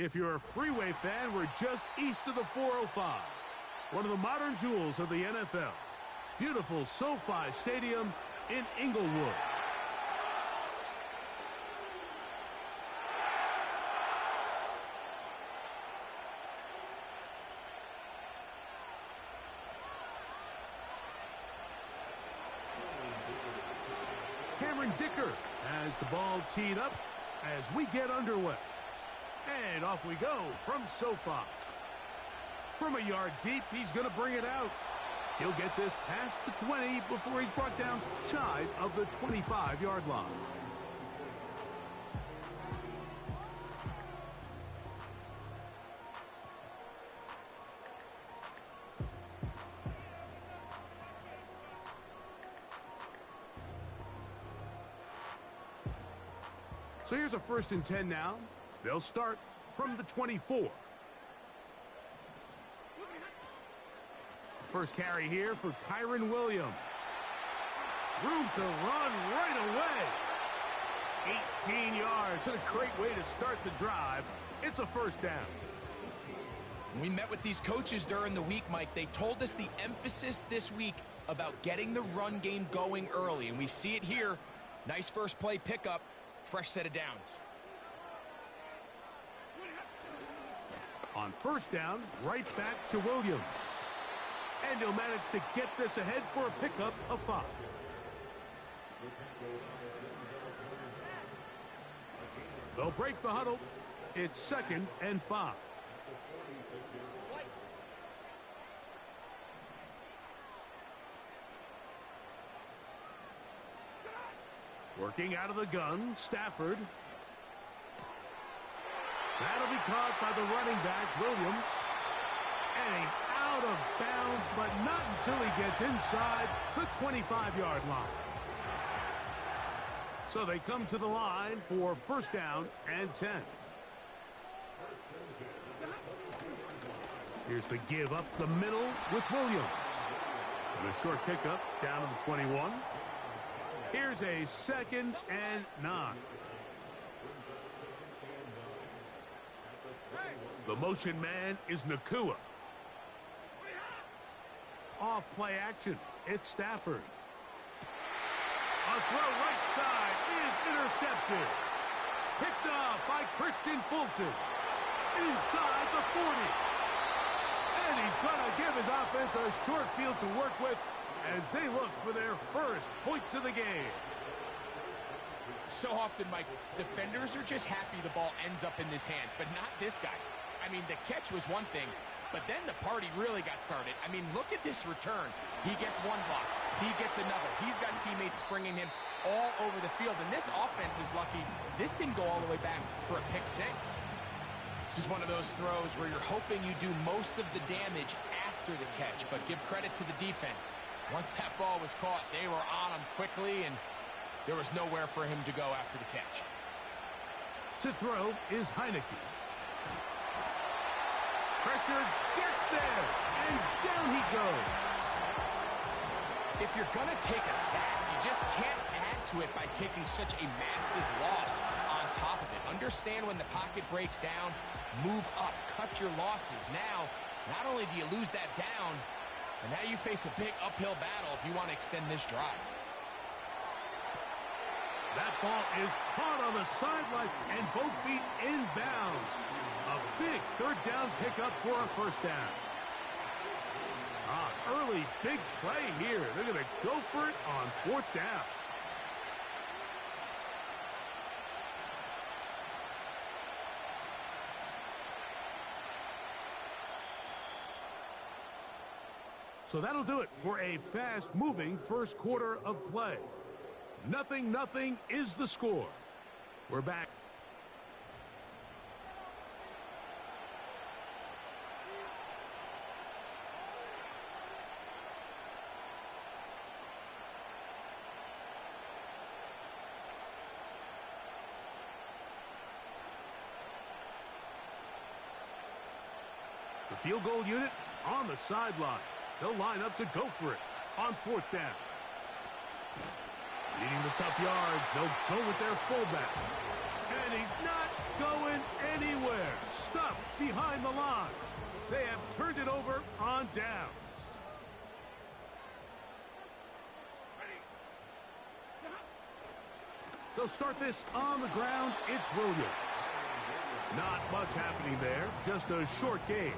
If you're a freeway fan, we're just east of the 405. One of the modern jewels of the NFL. Beautiful SoFi Stadium in Inglewood. Dicker has the ball teed up as we get underway. And off we go from SoFi. From a yard deep, he's going to bring it out. He'll get this past the 20 before he's brought down shy of the 25-yard line. So here's a 1st and 10 now. They'll start from the 24. First carry here for Kyron Williams. Room to run right away. 18 yards. What a great way to start the drive. It's a 1st down. We met with these coaches during the week, Mike. They told us the emphasis this week about getting the run game going early, and we see it here. Nice first play pickup. Fresh set of downs. On 1st down, right back to Williams. And he'll manage to get this ahead for a pickup of 5. They'll break the huddle. It's 2nd and 5. Working out of the gun, Stafford. That'll be caught by the running back, Williams. And he's out of bounds, but not until he gets inside the 25-yard line. So they come to the line for 1st down and 10. Here's the give up the middle with Williams. And a short pickup down to the 21. Here's a 2nd and 9. The motion man is Nakua. Off play action. It's Stafford. A throw right side is intercepted. Picked off by Christian Fulton. Inside the 40. And he's going to give his offense a short field to work with as they look for their first points of the game. So often, Mike, defenders are just happy the ball ends up in his hands, but not this guy. I mean, the catch was one thing, but then the party really got started. I mean, look at this return. He gets one block. He gets another. He's got teammates springing him all over the field, and this offense is lucky this didn't go all the way back for a pick 6. This is one of those throws where you're hoping you do most of the damage after the catch, but give credit to the defense. Once that ball was caught, they were on him quickly, and there was nowhere for him to go after the catch. To throw is Heineke. Pressure gets there, and down he goes. If you're going to take a sack, you just can't add to it by taking such a massive loss on top of it. Understand when the pocket breaks down, move up, cut your losses. Now, not only do you lose that down, but now you face a big uphill battle if you want to extend this drive. That ball is caught on the sideline and both feet inbounds. A big 3rd down pickup for a 1st down. Early big play here. They're going to go for it on 4th down. So that'll do it for a fast-moving first quarter of play. 0-0 is the score. We're back. The field goal unit on the sideline. They'll line up to go for it on 4th down. Needing the tough yards, they'll go with their fullback. And And he's not going anywhere. Stuffed behind the line. They have turned it over on downs. They'll start this on the ground. It's Williams. Not much happening there. Just a short game.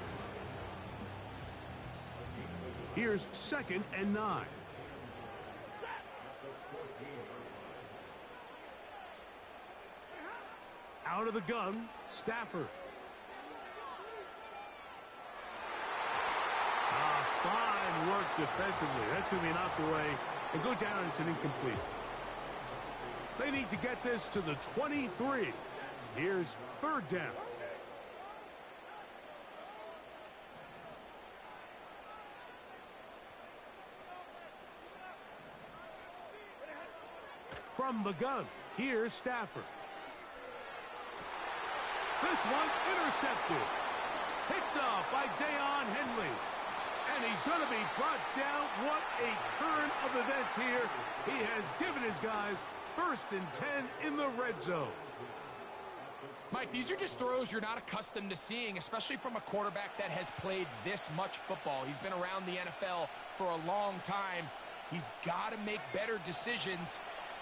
Here's 2nd and 9. Out of the gun, Stafford. Fine work defensively. That's going to be knocked away and go down as an incompletion. They need to get this to the 23. Here's 3rd down. From the gun, here's Stafford. This one intercepted. Picked off by Deion Henley. And he's going to be brought down. What a turn of events here. He has given his guys 1st and 10 in the red zone. Mike, these are just throws you're not accustomed to seeing, especially from a quarterback that has played this much football. He's been around the NFL for a long time. He's got to make better decisions.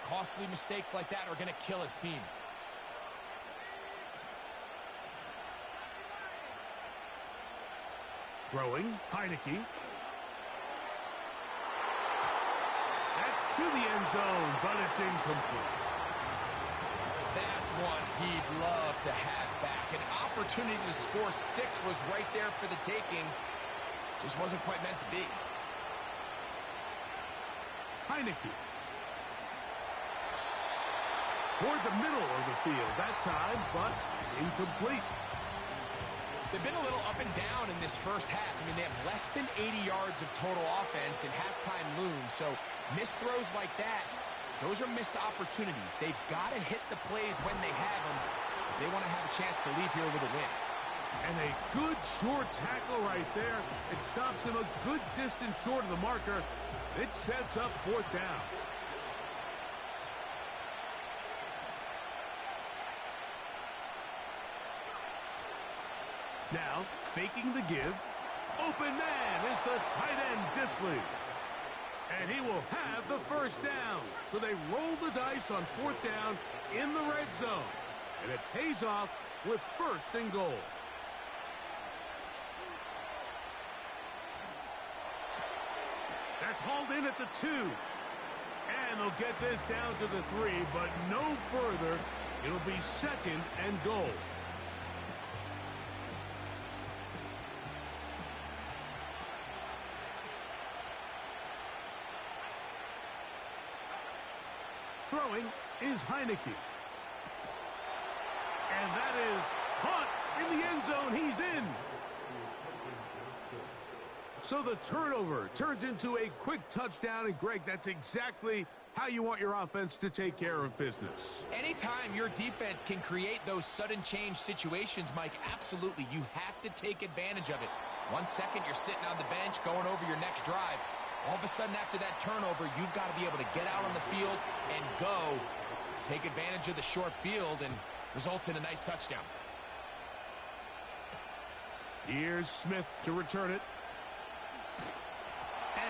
Costly mistakes like that are going to kill his team. Throwing, Heineke. That's to the end zone, but it's incomplete. That's one he'd love to have back. An opportunity to score 6 was right there for the taking. Just wasn't quite meant to be. Heineke. Toward the middle of the field that time, but incomplete. They've been a little up and down in this first half. I mean, they have less than 80 yards of total offense and halftime looms. So missed throws like that, those are missed opportunities. They've got to hit the plays when they have them if they want to have a chance to leave here with a win. And a good short tackle right there. It stops him a good distance short of the marker. It sets up 4th down. Now, faking the give. Open man is the tight end, Disley. And he will have the 1st down. So they roll the dice on 4th down in the red zone. And it pays off with 1st and goal. That's hauled in at the 2. And they'll get this down to the 3, but no further. It'll be 2nd and goal. Throwing is Heineke. And that is caught in the end zone. He's in. So the turnover turns into a quick touchdown. And, Greg, that's exactly how you want your offense to take care of business. Anytime your defense can create those sudden change situations, Mike, absolutely, you have to take advantage of it. 1 second, you're sitting on the bench going over your next drive. All of a sudden, after that turnover, you've got to be able to get out on the field and go. Take advantage of the short field and results in a nice touchdown. Here's Smith to return it.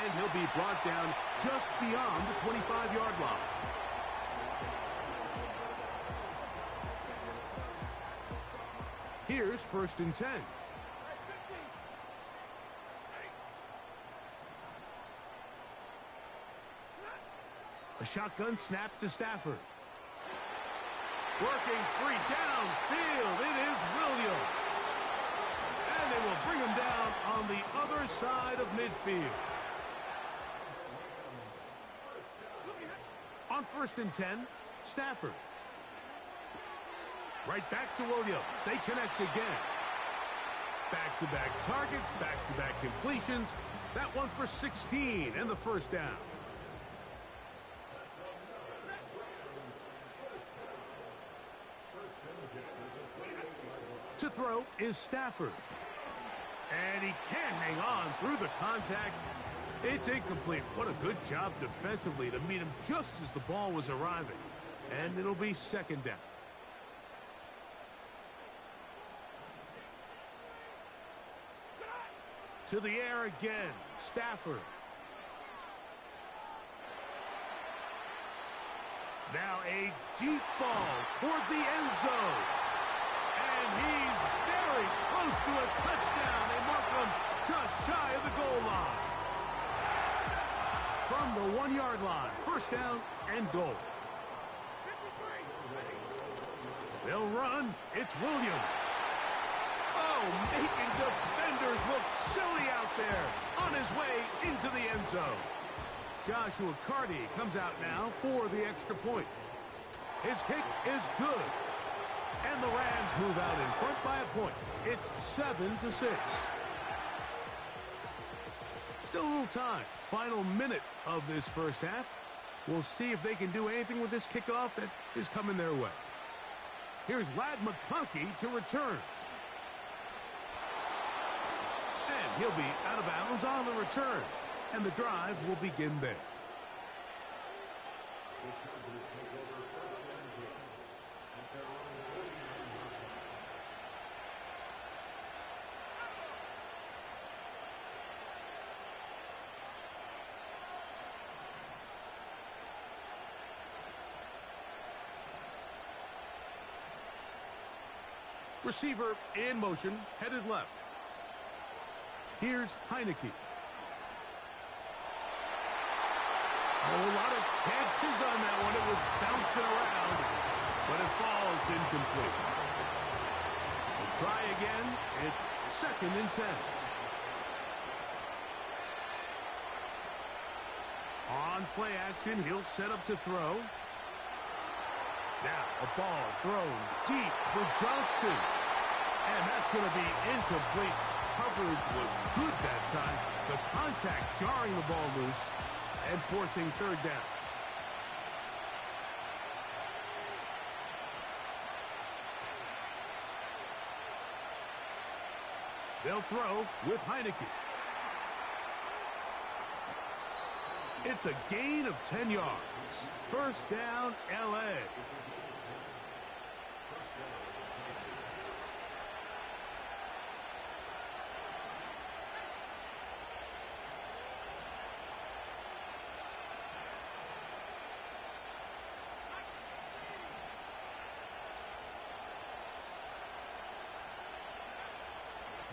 And he'll be brought down just beyond the 25-yard line. Here's 1st and 10. A shotgun snap to Stafford. Working free downfield. It is Williams. And they will bring him down on the other side of midfield. On 1st and 10, Stafford. Right back to Williams. They connect again. Back-to-back targets, back-to-back completions. That one for 16 and the 1st down. To throw is Stafford. And he can't hang on through the contact. It's incomplete. What a good job defensively to meet him just as the ball was arriving. And it'll be 2nd down. To the air again. Stafford. Now a deep ball toward the end zone. And he's very close to a touchdown. They mark him just shy of the goal line. From the 1-yard line, first down and goal. They'll run. It's Williams. Oh, making defenders look silly out there on his way into the end zone. Joshua Carty comes out now for the extra point. His kick is good. And the Rams move out in front by a point. It's 7-6. Still a little time. Final minute of this first half. We'll see if they can do anything with this kickoff that is coming their way. Here's Lad McConkey to return. And he'll be out of bounds on the return. And the drive will begin there. Receiver in motion, headed left. Here's Heineke. Oh, a lot of chances on that one. It was bouncing around, but it falls incomplete. We'll try again. It's 2nd and 10. On play action, he'll set up to throw. Now a ball thrown deep for Johnston. And that's going to be incomplete. Coverage was good that time. The contact jarring the ball loose and forcing third down. They'll throw with Heineke. It's a gain of 10 yards. First down, L.A.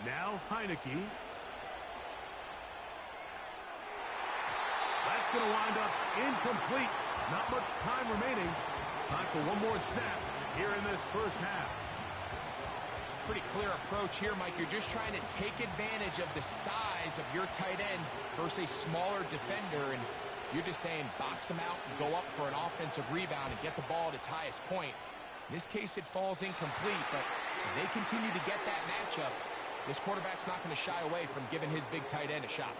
Now Heineke. That's going to wind up incomplete. Not much time remaining. Time for one more snap here in this first half. Pretty clear approach here, Mike. You're just trying to take advantage of the size of your tight end versus a smaller defender, and you're just saying box him out and go up for an offensive rebound and get the ball at its highest point. In this case, it falls incomplete, but if they continue to get that matchup, this quarterback's not going to shy away from giving his big tight end a shot.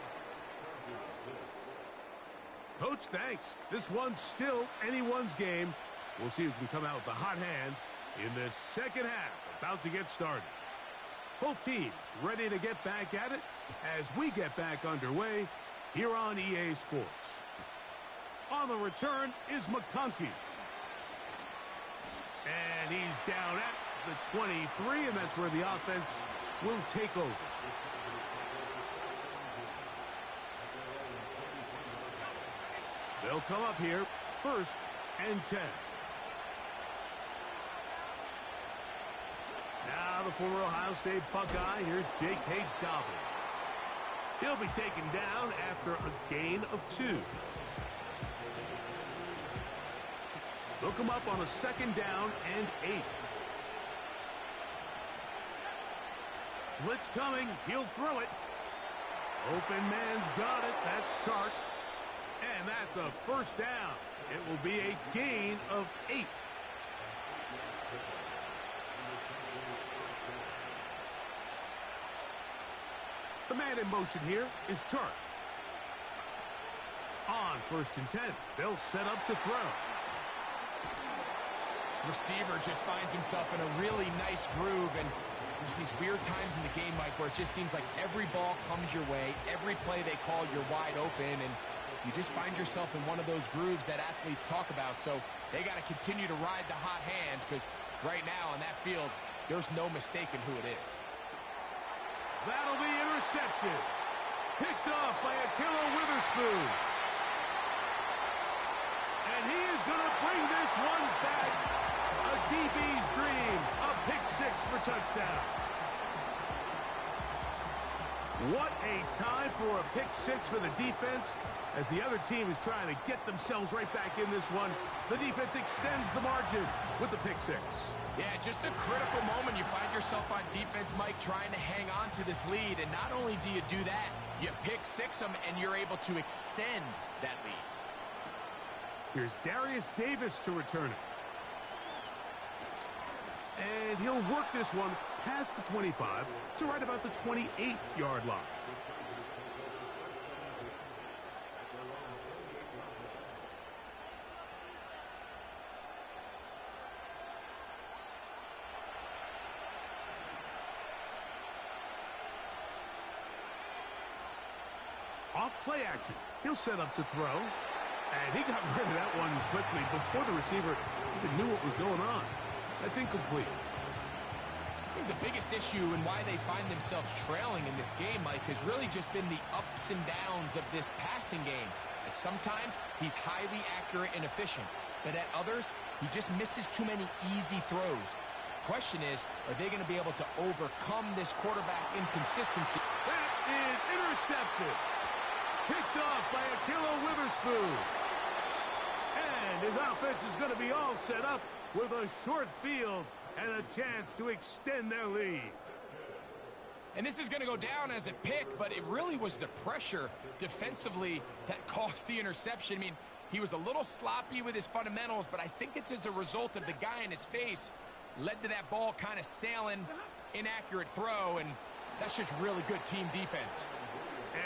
Coach, thanks. This one's still anyone's game. We'll see who can come out with the hot hand in this second half, about to get started. Both teams ready to get back at it as we get back underway here on EA Sports. On the return is McConkey. And he's down at the 23, and that's where the offense will take over. They'll come up here, 1st and 10. Now the former Ohio State Buckeye, here's J.K. Dobbins. He'll be taken down after a gain of 2. They'll come up on a 2nd down and 8. Blitz coming. He'll throw it. Open man's got it. That's Chark. And that's a first down. It will be a gain of 8. The man in motion here is Chark. On 1st and 10. They'll set up to throw. Receiver just finds himself in a really nice groove, and there's these weird times in the game, Mike, where it just seems like every ball comes your way. Every play they call, you're wide open, and you just find yourself in one of those grooves that athletes talk about. So they got to continue to ride the hot hand, because right now on that field, there's no mistaking who it is. That'll be intercepted. Picked off by Achillo Witherspoon. And he is going to bring this one back. A DB's dream. A pick six for touchdown. What a time for a pick six for the defense. As the other team is trying to get themselves right back in this one, the defense extends the margin with the pick six. Yeah, just a critical moment. You find yourself on defense, Mike, trying to hang on to this lead. And not only do you do that, you pick six them, and you're able to extend that lead. Here's Darius Davis to return it. And he'll work this one past the 25 to right about the 28-yard line. Off play action. He'll set up to throw. And he got rid of that one quickly before the receiver even knew what was going on. That's incomplete. I think the biggest issue and why they find themselves trailing in this game, Mike, has really just been the ups and downs of this passing game. And sometimes he's highly accurate and efficient, but at others, he just misses too many easy throws. Question is, are they going to be able to overcome this quarterback inconsistency? That is intercepted. Picked off by Achillo Witherspoon. And his offense is going to be all set up with a short field and a chance to extend their lead. And this is going to go down as a pick, but it really was the pressure defensively that caused the interception. I mean, he was a little sloppy with his fundamentals, but I think it's as a result of the guy in his face led to that ball kind of sailing, inaccurate throw, and that's just really good team defense.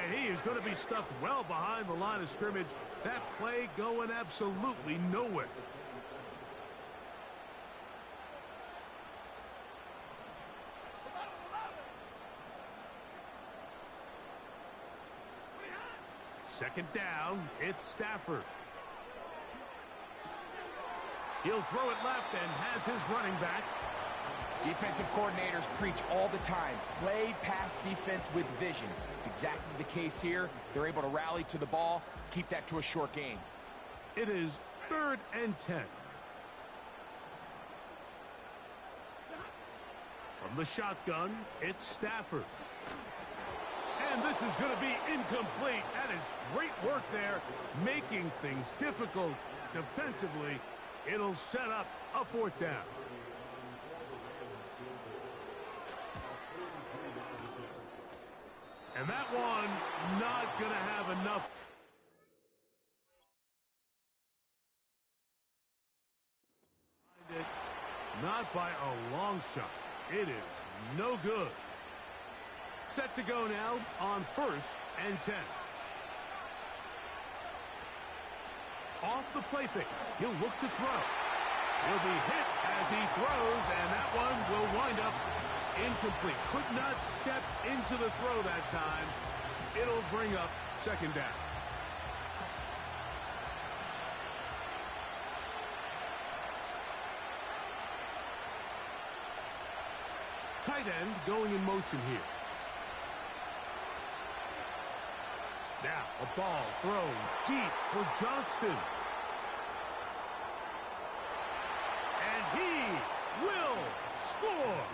And he is going to be stuffed well behind the line of scrimmage. That play going absolutely nowhere. Second down, it's Stafford. He'll throw it left and has his running back. Defensive coordinators preach all the time, play pass defense with vision. It's exactly the case here. They're able to rally to the ball, keep that to a short gain. It is 3rd and 10. From the shotgun, it's Stafford. And this is going to be incomplete. That is great work there, making things difficult defensively. It'll set up a 4th down. And that one not going to have enough. Not by a long shot. It is no good. Set to go now on 1st and 10. Off the play fake. He'll look to throw. He'll be hit as he throws, and that one will wind up incomplete. Could not step into the throw that time. It'll bring up 2nd down. Tight end going in motion here. Now a ball thrown deep for Johnston. And he will score.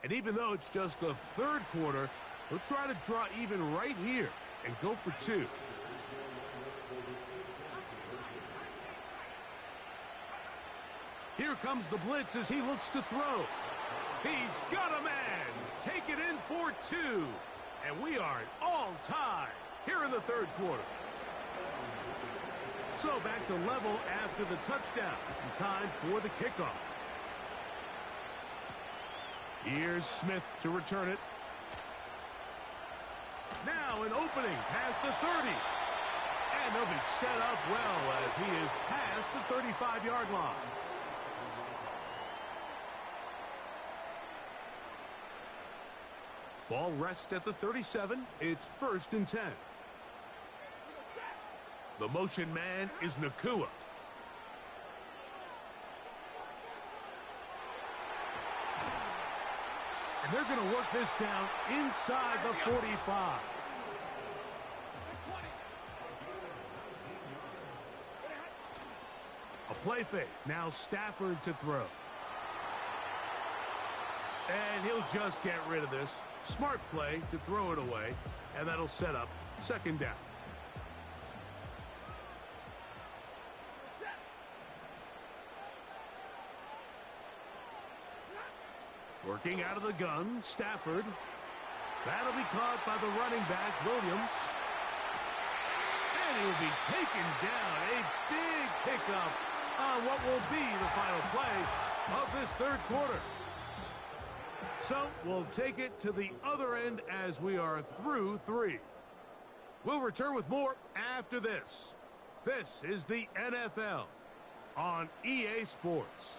And even though it's just the 3rd quarter, he'll try to draw even right here and go for 2. Here comes the blitz as he looks to throw. He's got a man. Take it in for 2. And we are at all tie here in the 3rd quarter. So back to level after the touchdown. Time for the kickoff. Here's Smith to return it. Now an opening past the 30. And they'll be set up well as he is past the 35-yard line. Ball rests at the 37. It's 1st and 10. The motion man is Nakua. And they're going to work this down inside the 45. A play fake. Now Stafford to throw. And he'll just get rid of this. Smart play to throw it away. And that'll set up second down. Working out of the gun, Stafford. That'll be caught by the running back, Williams. And he'll be taken down. A big pickup on what will be the final play of this third quarter. So we'll take it to the other end as we are through 3. We'll return with more after this. This is the NFL on EA Sports.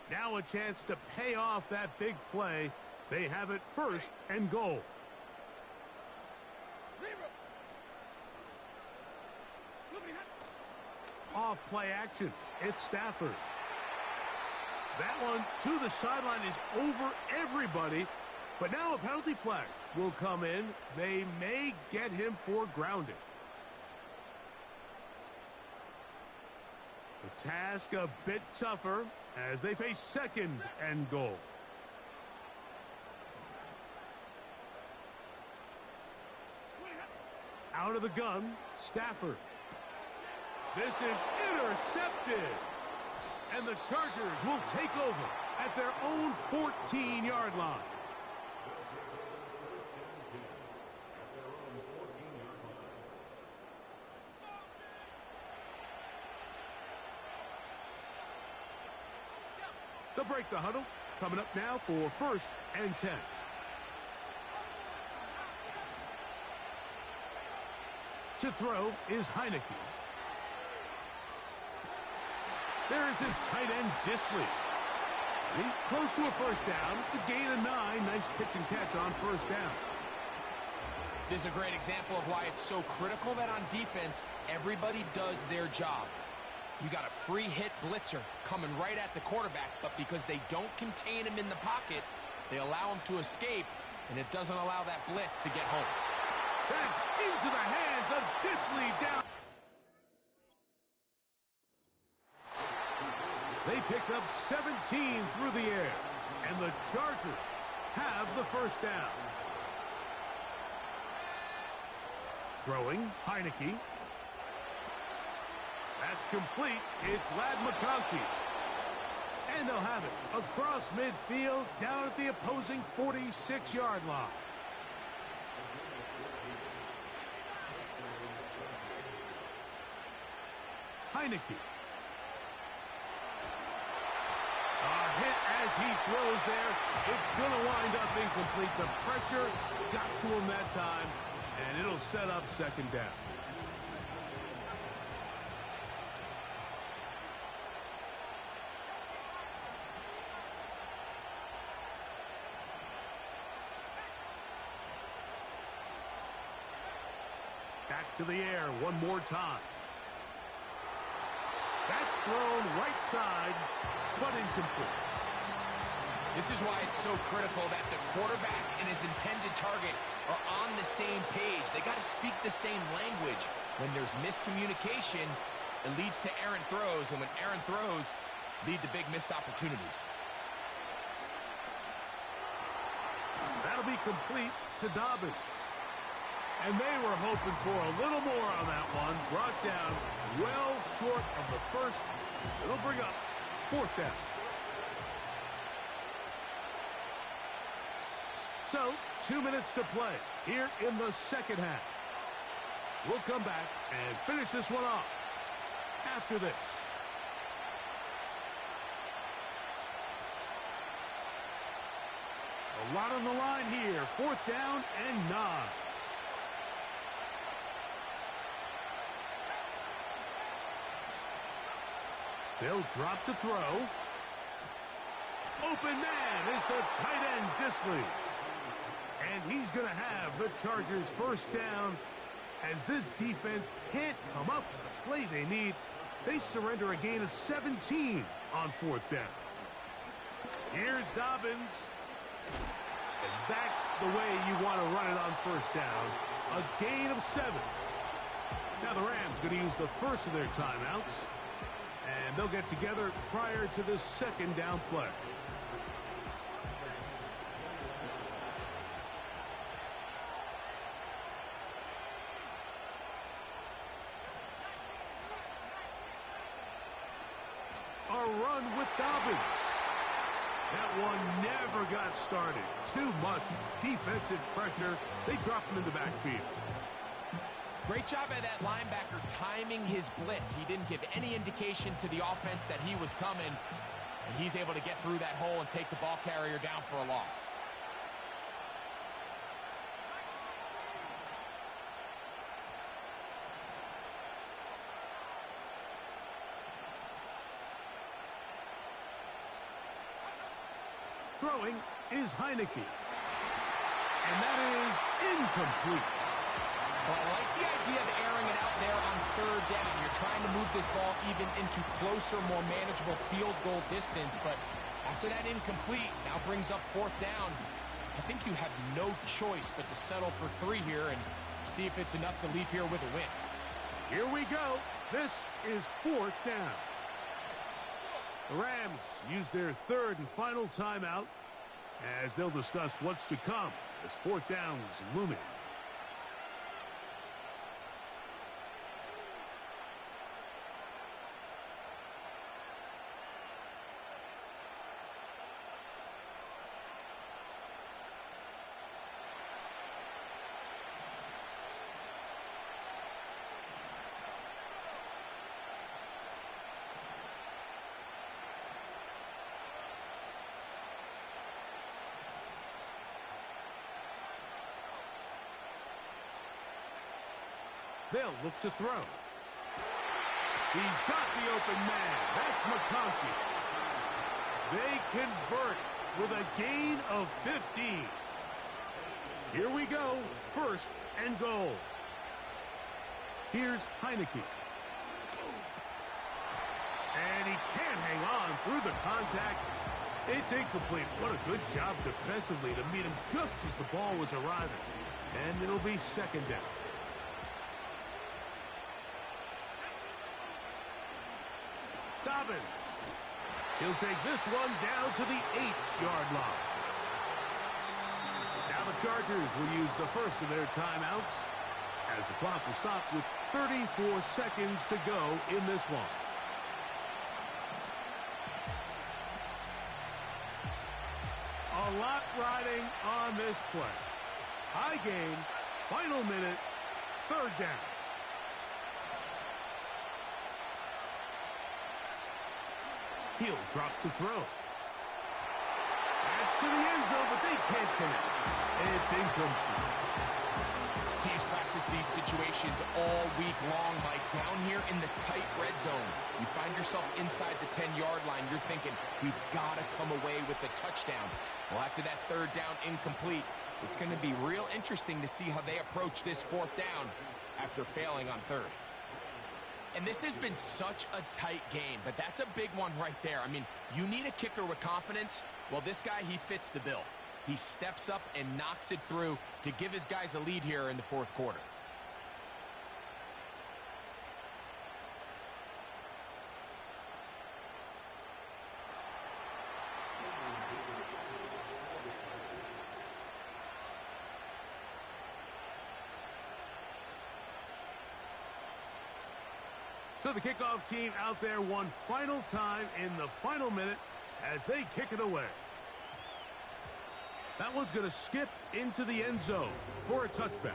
Now a chance to pay off that big play. They have it first and goal. Off play action. It's Stafford. That one to the sideline is over everybody. But now a penalty flag will come in. They may get him for grounding. The task a bit tougher as they face second and goal. Out of the gun, Stafford. This is intercepted. And the Chargers will take over at their own 14-yard line. They'll break the huddle. Coming up now for first and 10. To throw is Heineke. There is his tight end, Disley. He's close to a first down. It's a gain of 9. Nice pitch and catch on first down. This is a great example of why it's so critical that on defense, everybody does their job. You got a free hit blitzer coming right at the quarterback, but because they don't contain him in the pocket, they allow him to escape, and it doesn't allow that blitz to get home. That's into the hands of Disley down. They picked up 17 through the air, and the Chargers have the first down. Throwing, Heineke. That's complete. It's Ladd McConkey. And they'll have it across midfield down at the opposing 46-yard line. Heineke. A hit as he throws there. It's going to wind up incomplete. The pressure got to him that time, and it'll set up second down. Back to the air one more time. That's thrown right side, but incomplete. This is why it's so critical that the quarterback and his intended target are on the same page. They got to speak the same language. When there's miscommunication, it leads to errant throws, and when errant throws lead to big missed opportunities. That'll be complete to Dobbins. And they were hoping for a little more on that one. Brought down well short of the first. So it'll bring up fourth down. So, 2 minutes to play here in the second half. We'll come back and finish this one off after this. A lot on the line here. Fourth down and 9. They'll drop to throw. Open man is the tight end, Disley. And he's going to have the Chargers first down as this defense can't come up with the play they need. They surrender a gain of 17 on fourth down. Here's Dobbins. And that's the way you want to run it on first down. A gain of 7. Now the Rams going to use the first of their timeouts. And they'll get together prior to the second down play. A run with Dobbins. That one never got started. Too much defensive pressure. They drop him in the backfield. Great job by that linebacker timing his blitz. He didn't give any indication to the offense that he was coming, and he's able to get through that hole and take the ball carrier down for a loss. Throwing is Heineke. And that is incomplete. Well, I like the idea of airing it out there on third down. You're trying to move this ball even into closer, more manageable field goal distance. But after that incomplete, now brings up fourth down. I think you have no choice but to settle for 3 here and see if it's enough to leave here with a win. Here we go. This is fourth down. The Rams use their third and final timeout as they'll discuss what's to come as fourth down's looming. They'll look to throw. He's got the open man. That's McConkey. They convert with a gain of 15. Here we go. First and goal. Here's Heineke. And he can't hang on through the contact. It's incomplete. What a good job defensively to meet him just as the ball was arriving. And it'll be second down. Dobbins. He'll take this one down to the 8-yard line. Now the Chargers will use the first of their timeouts as the clock will stop with 34 seconds to go in this one. A lot riding on this play. High gain, final minute, third down. He'll drop to throw. That's to the end zone, but they can't connect. It's incomplete. Teams practice these situations all week long, Mike. Down here in the tight red zone, you find yourself inside the 10-yard line. You're thinking, we've got to come away with a touchdown. Well, after that third down incomplete, it's going to be real interesting to see how they approach this fourth down after failing on third. And this has been such a tight game, but that's a big one right there. I mean, you need a kicker with confidence. Well, this guy, he fits the bill. He steps up and knocks it through to give his guys a lead here in the fourth quarter. So the kickoff team out there one final time in the final minute as they kick it away. That one's going to skip into the end zone for a touchback.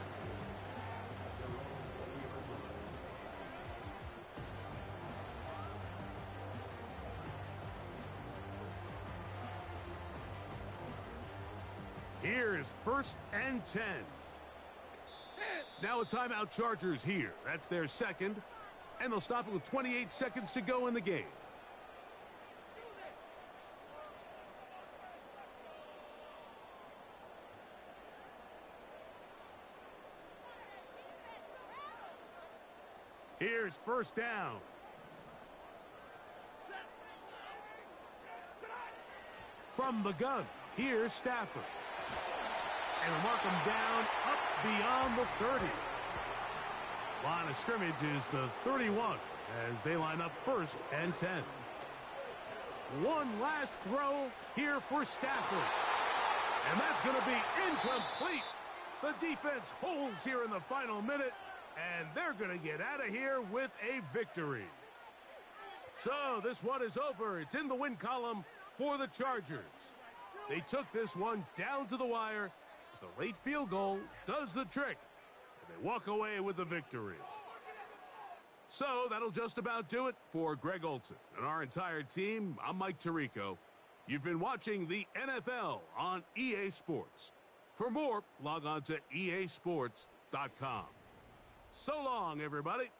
Here's first and 10. Now a timeout, Chargers here. That's their second. And they'll stop it with 28 seconds to go in the game. Here's first down. From the gun, here's Stafford. And they'll mark him down up beyond the 30. Line of scrimmage is the 31 as they line up 1st and 10. One last throw here for Stafford. And that's going to be incomplete. The defense holds here in the final minute, and they're going to get out of here with a victory. So this one is over. It's in the win column for the Chargers. They took this one down to the wire. The late field goal does the trick, and they walk away with the victory. So that'll just about do it for Greg Olson and our entire team. I'm Mike Tirico. You've been watching the NFL on EA Sports. For more, log on to easports.com. So long, everybody.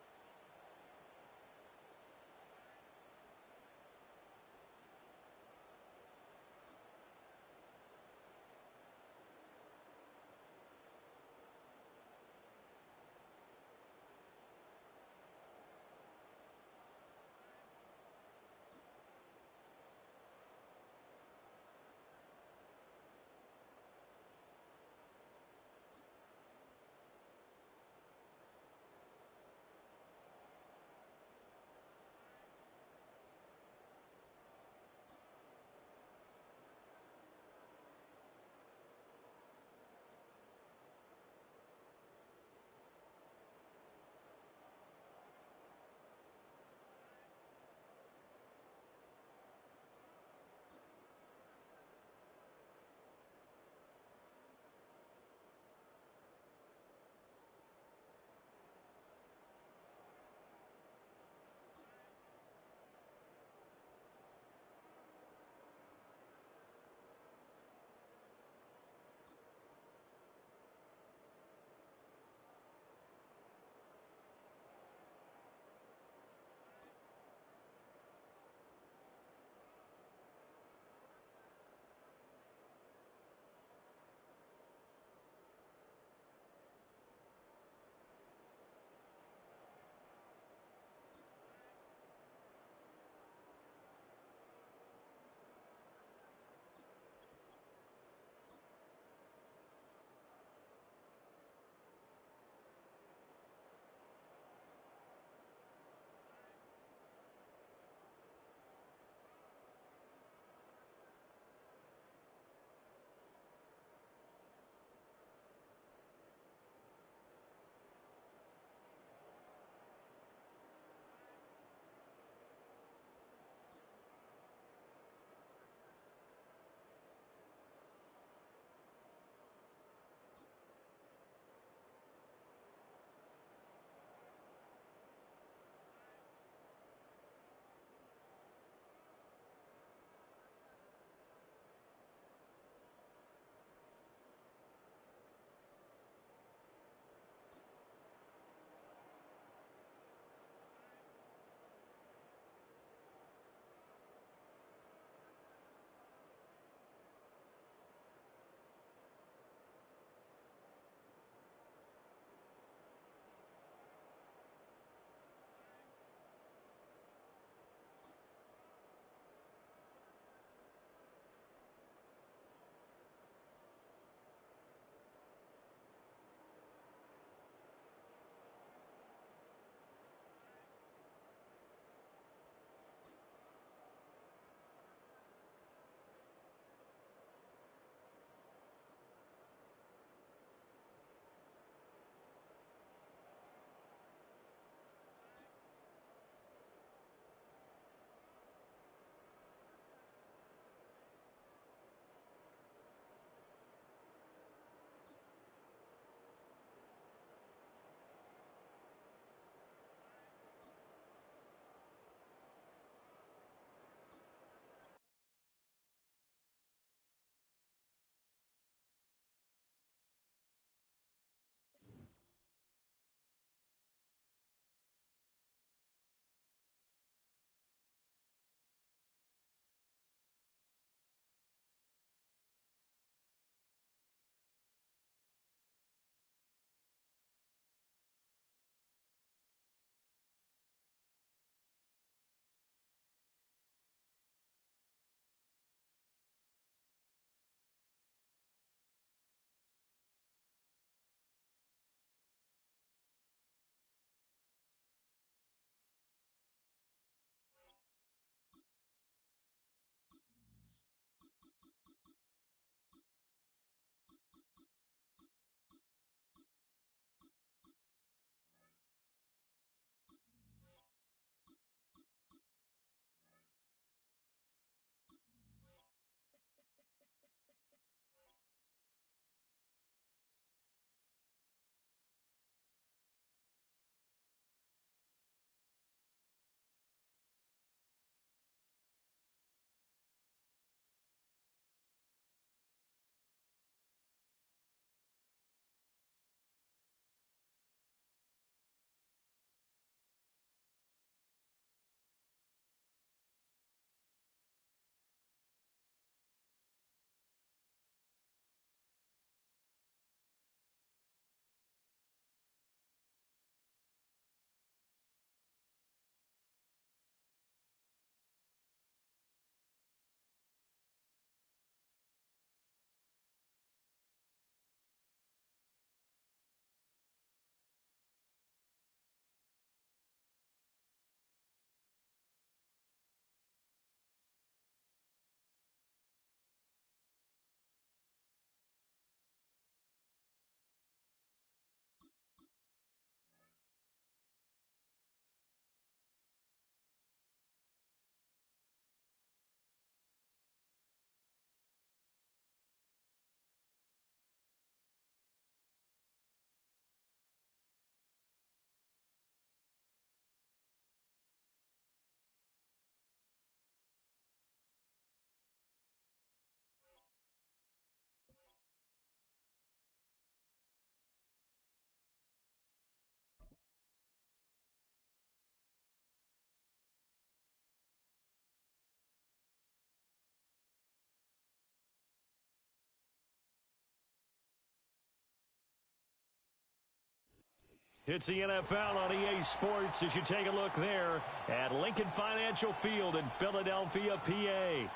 It's the NFL on EA Sports as you take a look there at Lincoln Financial Field in Philadelphia, PA.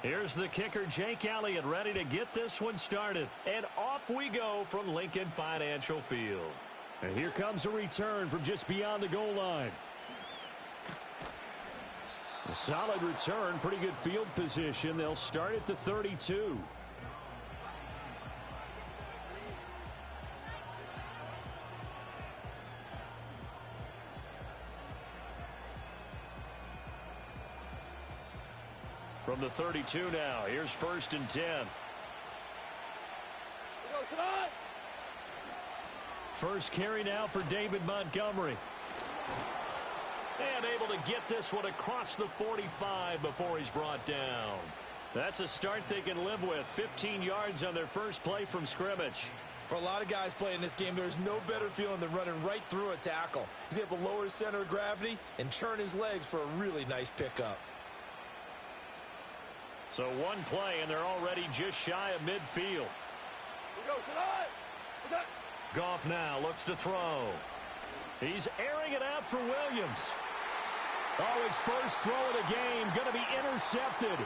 Here's the kicker, Jake Elliott, ready to get this one started. And off we go from Lincoln Financial Field. And here comes a return from just beyond the goal line. A solid return, pretty good field position. They'll start at the 32. From the 32 now, here's 1st and 10. First carry now for David Montgomery. And able to get this one across the 45 before he's brought down. That's a start they can live with. 15 yards on their first play from scrimmage. For a lot of guys playing this game, there's no better feeling than running right through a tackle. He's able to lower his center of gravity and churn his legs for a really nice pickup. So one play, and they're already just shy of midfield. Goff now looks to throw. He's airing it out for Williams. Oh, his first throw of the game going to be intercepted.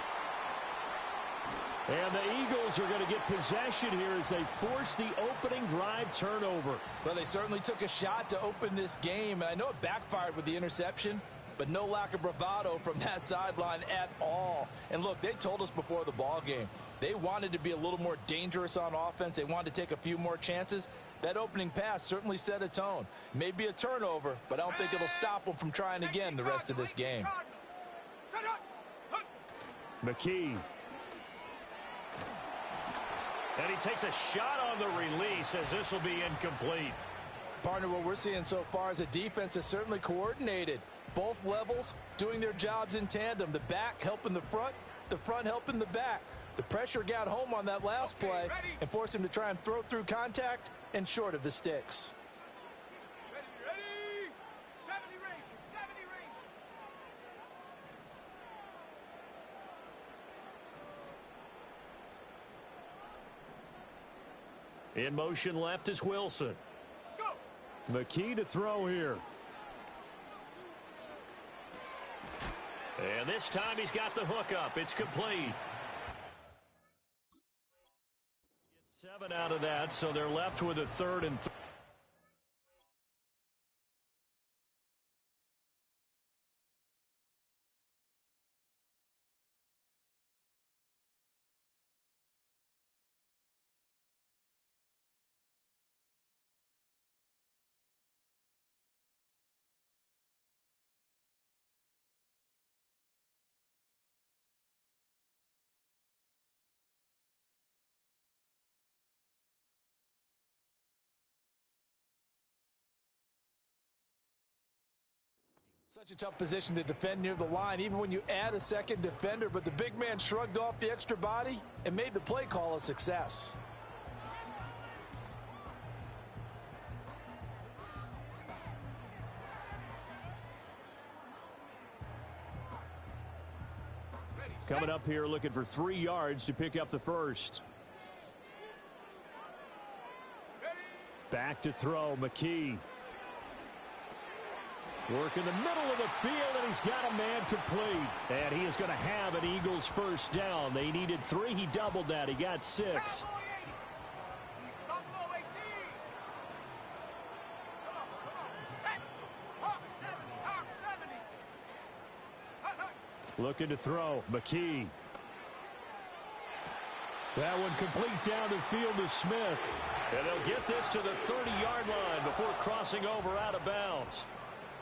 And the Eagles are going to get possession here as they force the opening drive turnover. Well, they certainly took a shot to open this game. And I know it backfired with the interception, but no lack of bravado from that sideline at all. And look, they told us before the ball game, they wanted to be a little more dangerous on offense. They wanted to take a few more chances. That opening pass certainly set a tone. Maybe a turnover, but I don't think it'll stop them from trying again the rest of this game. McKee. And he takes a shot on the release as this will be incomplete. Partner, what we're seeing so far is a defense that's certainly coordinated. Both levels doing their jobs in tandem. The back helping the front helping the back. The pressure got home on that last play and forced him to try and throw through contact and short of the sticks. Ready. 70 range. 70 range. In motion left is Wilson. Go. McKee to throw here. And this time he's got the hook up. It's complete. Gets 7 out of that, so they're left with a 3rd and 3. Such a tough position to defend near the line, even when you add a second defender, but the big man shrugged off the extra body and made the play call a success. Coming up here looking for 3 yards to pick up the first. Back to throw, McKee. Work in the middle of the field, and he's got a man complete. And he is going to have an Eagles first down. They needed 3. He doubled that. He got 6. Looking to throw, McKee. That one complete down the field to Smith. And they'll get this to the 30-yard line before crossing over out of bounds.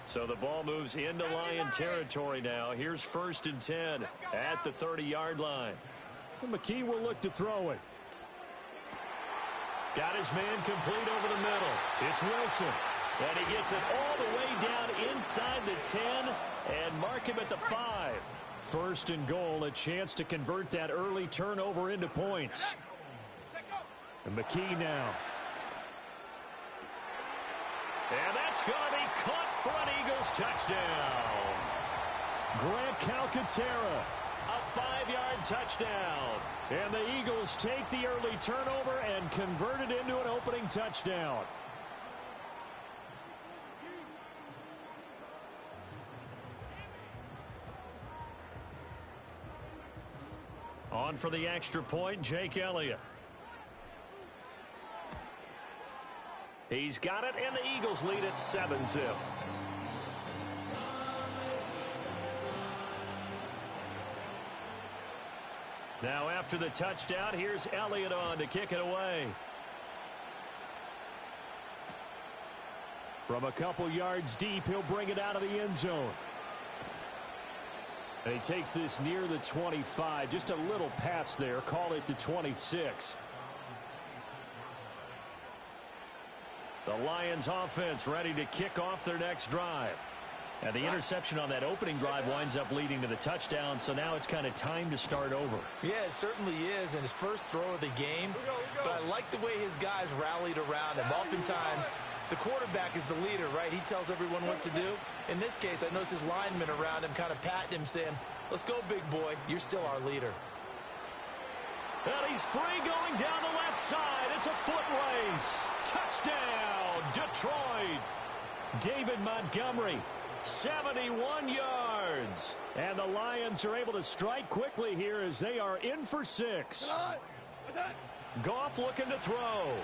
So the ball moves into Lion territory now. Here's 1st and 10 at the 30-yard line. And McKee will look to throw it. Got his man complete over the middle. It's Wilson. And he gets it all the way down inside the 10 and mark him at the 5. 1st and goal, a chance to convert that early turnover into points. And McKee now. And that's going to be caught for an Eagles touchdown. Grant Calcaterra, a 5-yard touchdown. And the Eagles take the early turnover and convert it into an opening touchdown. On for the extra point, Jake Elliott. He's got it, and the Eagles lead at 7-0. Now after the touchdown, here's Elliott on to kick it away. From a couple yards deep, he'll bring it out of the end zone. And he takes this near the 25. Just a little pass there. Call it the 26. The Lions offense ready to kick off their next drive. And the interception on that opening drive winds up leading to the touchdown, so now it's kind of time to start over. Yeah, it certainly is, and his first throw of the game. But I like the way his guys rallied around him. Oftentimes, the quarterback is the leader, right? He tells everyone what to do. In this case, I noticed his linemen around him kind of patting him, saying, let's go, big boy. You're still our leader. And he's free going down the left side. It's a foot race. Touchdown, Detroit. David Montgomery, 71 yards. And the Lions are able to strike quickly here as they are in for 6. Goff looking to throw.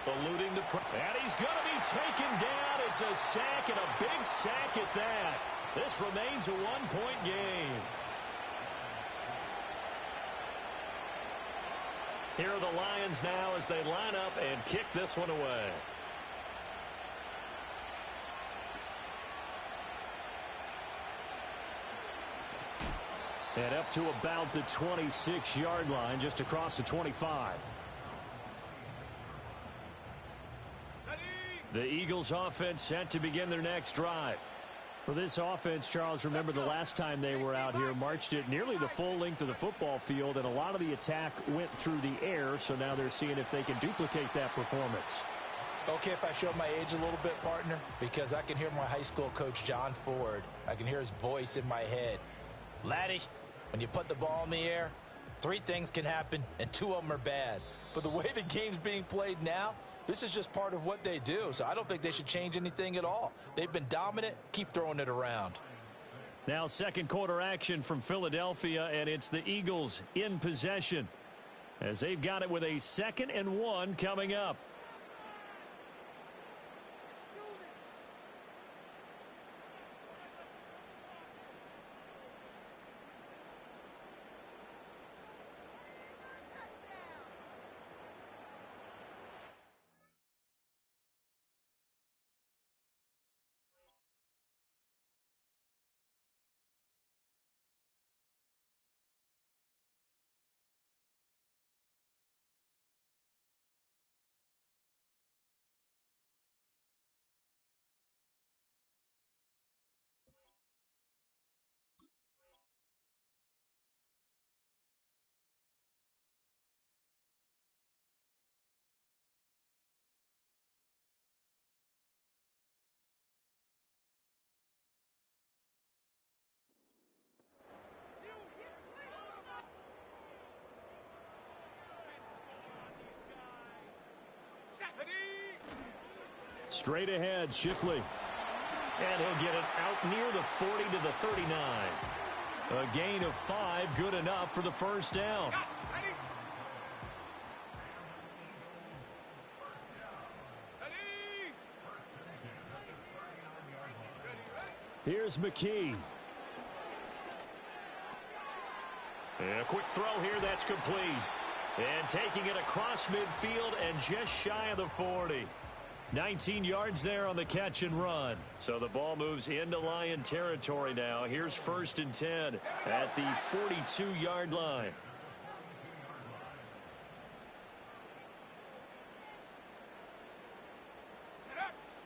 Eluding the and he's going to be taken down. It's a sack, and a big sack at that. This remains a one-point game. Here are the Lions now as they line up and kick this one away. And up to about the 26-yard line, just across the 25. The Eagles offense set to begin their next drive. For this offense, Charles, remember the last time they were out here, marched it nearly the full length of the football field, and a lot of the attack went through the air, so now they're seeing if they can duplicate that performance. Okay, if I show my age a little bit, partner, because I can hear my high school coach, John Ford. I can hear his voice in my head. Laddie, when you put the ball in the air, 3 things can happen, and 2 of them are bad. But the way the game's being played now, this is just part of what they do, so I don't think they should change anything at all. They've been dominant. Keep throwing it around. Now second quarter action from Philadelphia, and it's the Eagles in possession as they've got it with a 2nd and 1 coming up. Straight ahead, Shipley. And he'll get it out near the 40 to the 39. A gain of 5, good enough for the first down. Here's McKee. And a quick throw here, that's complete. And taking it across midfield and just shy of the 40. 19 yards there on the catch and run. So the ball moves into Lion territory now. Here's 1st and 10 at the 42-yard line.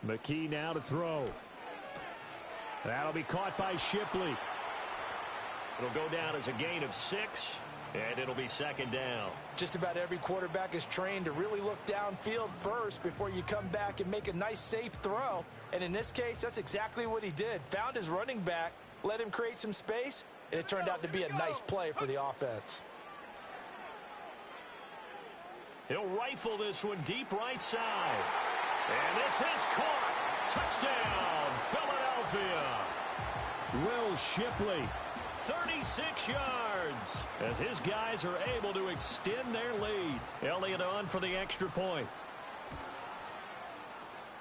McKee now to throw. That'll be caught by Shipley. It'll go down as a gain of 6. And it'll be 2nd down. Just about every quarterback is trained to really look downfield first before you come back and make a nice, safe throw. And in this case, that's exactly what he did. Found his running back, let him create some space, and it turned out to be a nice play for the offense. He'll rifle this one deep right side. And this is caught. Touchdown, Philadelphia. Will Shipley. 36 yards as his guys are able to extend their lead. Elliott on for the extra point.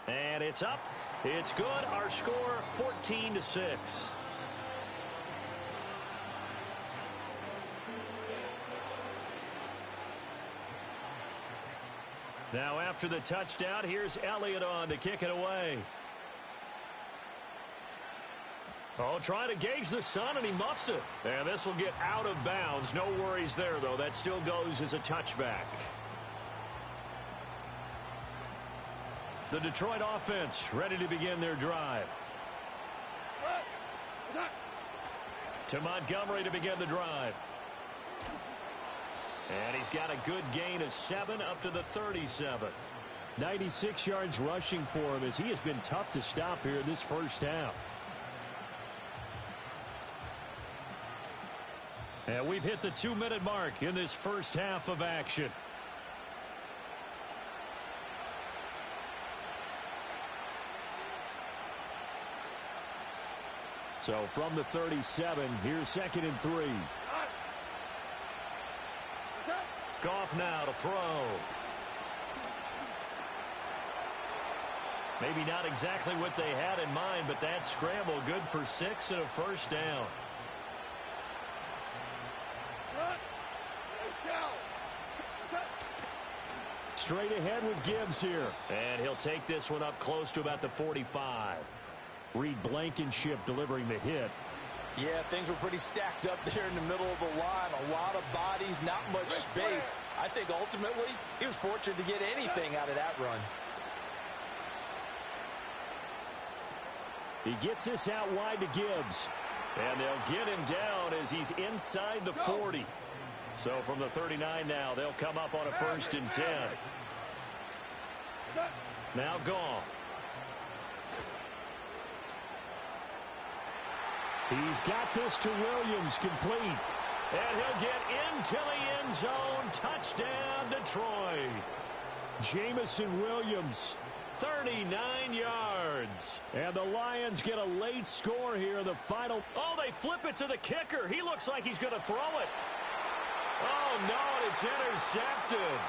And it's up. It's good. Our score 14-6. Now after the touchdown, here's Elliott on to kick it away. Oh, trying to gauge the sun, and he muffs it. And this will get out of bounds. No worries there, though. That still goes as a touchback. The Detroit offense ready to begin their drive. To Montgomery to begin the drive. And he's got a good gain of 7 up to the 37. 96 yards rushing for him as he has been tough to stop here in this first half. And we've hit the 2-minute mark in this first half of action. So from the 37, here's 2nd and 3. Goff now to throw. Maybe not exactly what they had in mind, but that scramble good for 6 and a first down. Straight ahead with Gibbs here. And he'll take this one up close to about the 45. Reed Blankenship delivering the hit. Yeah, things were pretty stacked up there in the middle of the line. A lot of bodies, not much space. I think ultimately he was fortunate to get anything out of that run. He gets this out wide to Gibbs. And they'll get him down as he's inside the 40. So from the 39 now, they'll come up on a 1st and 10. Now Goff. He's got this to Williams, complete. And he'll get into the end zone. Touchdown, Detroit. Jamison Williams. 39 yards. And the Lions get a late score here. The final. Oh, they flip it to the kicker. He looks like he's going to throw it. Oh, no, it's intercepted.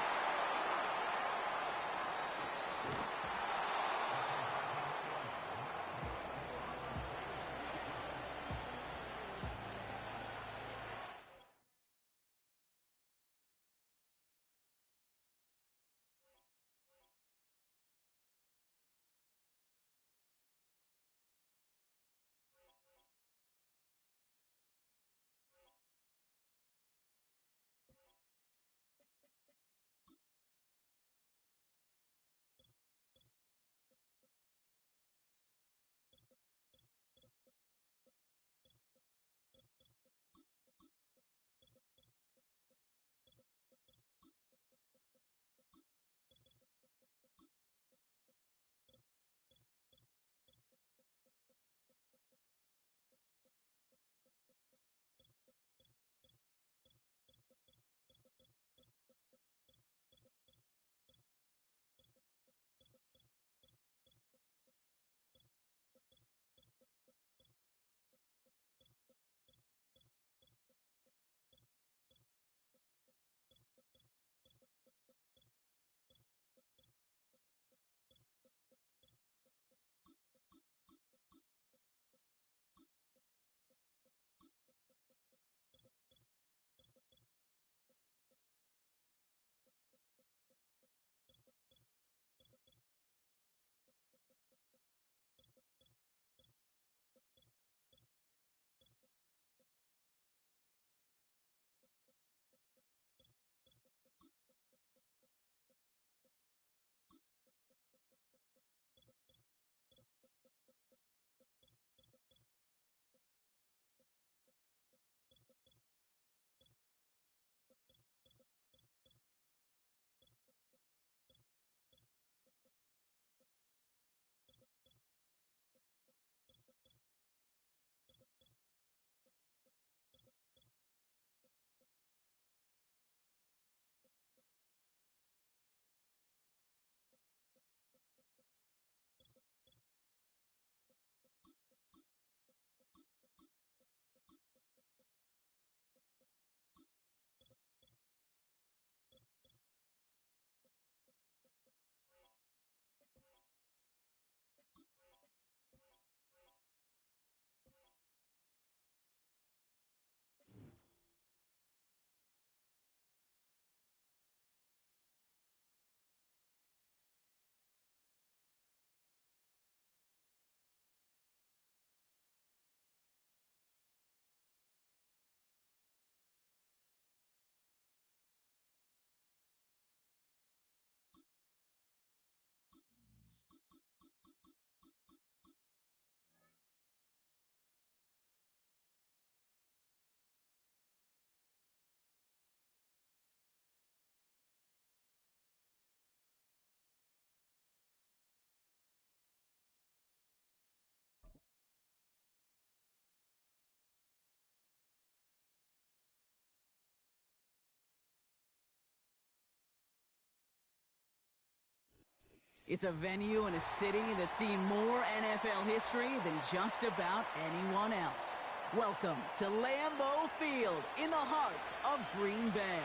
It's a venue in a city that's seen more NFL history than just about anyone else. Welcome to Lambeau Field in the heart of Green Bay.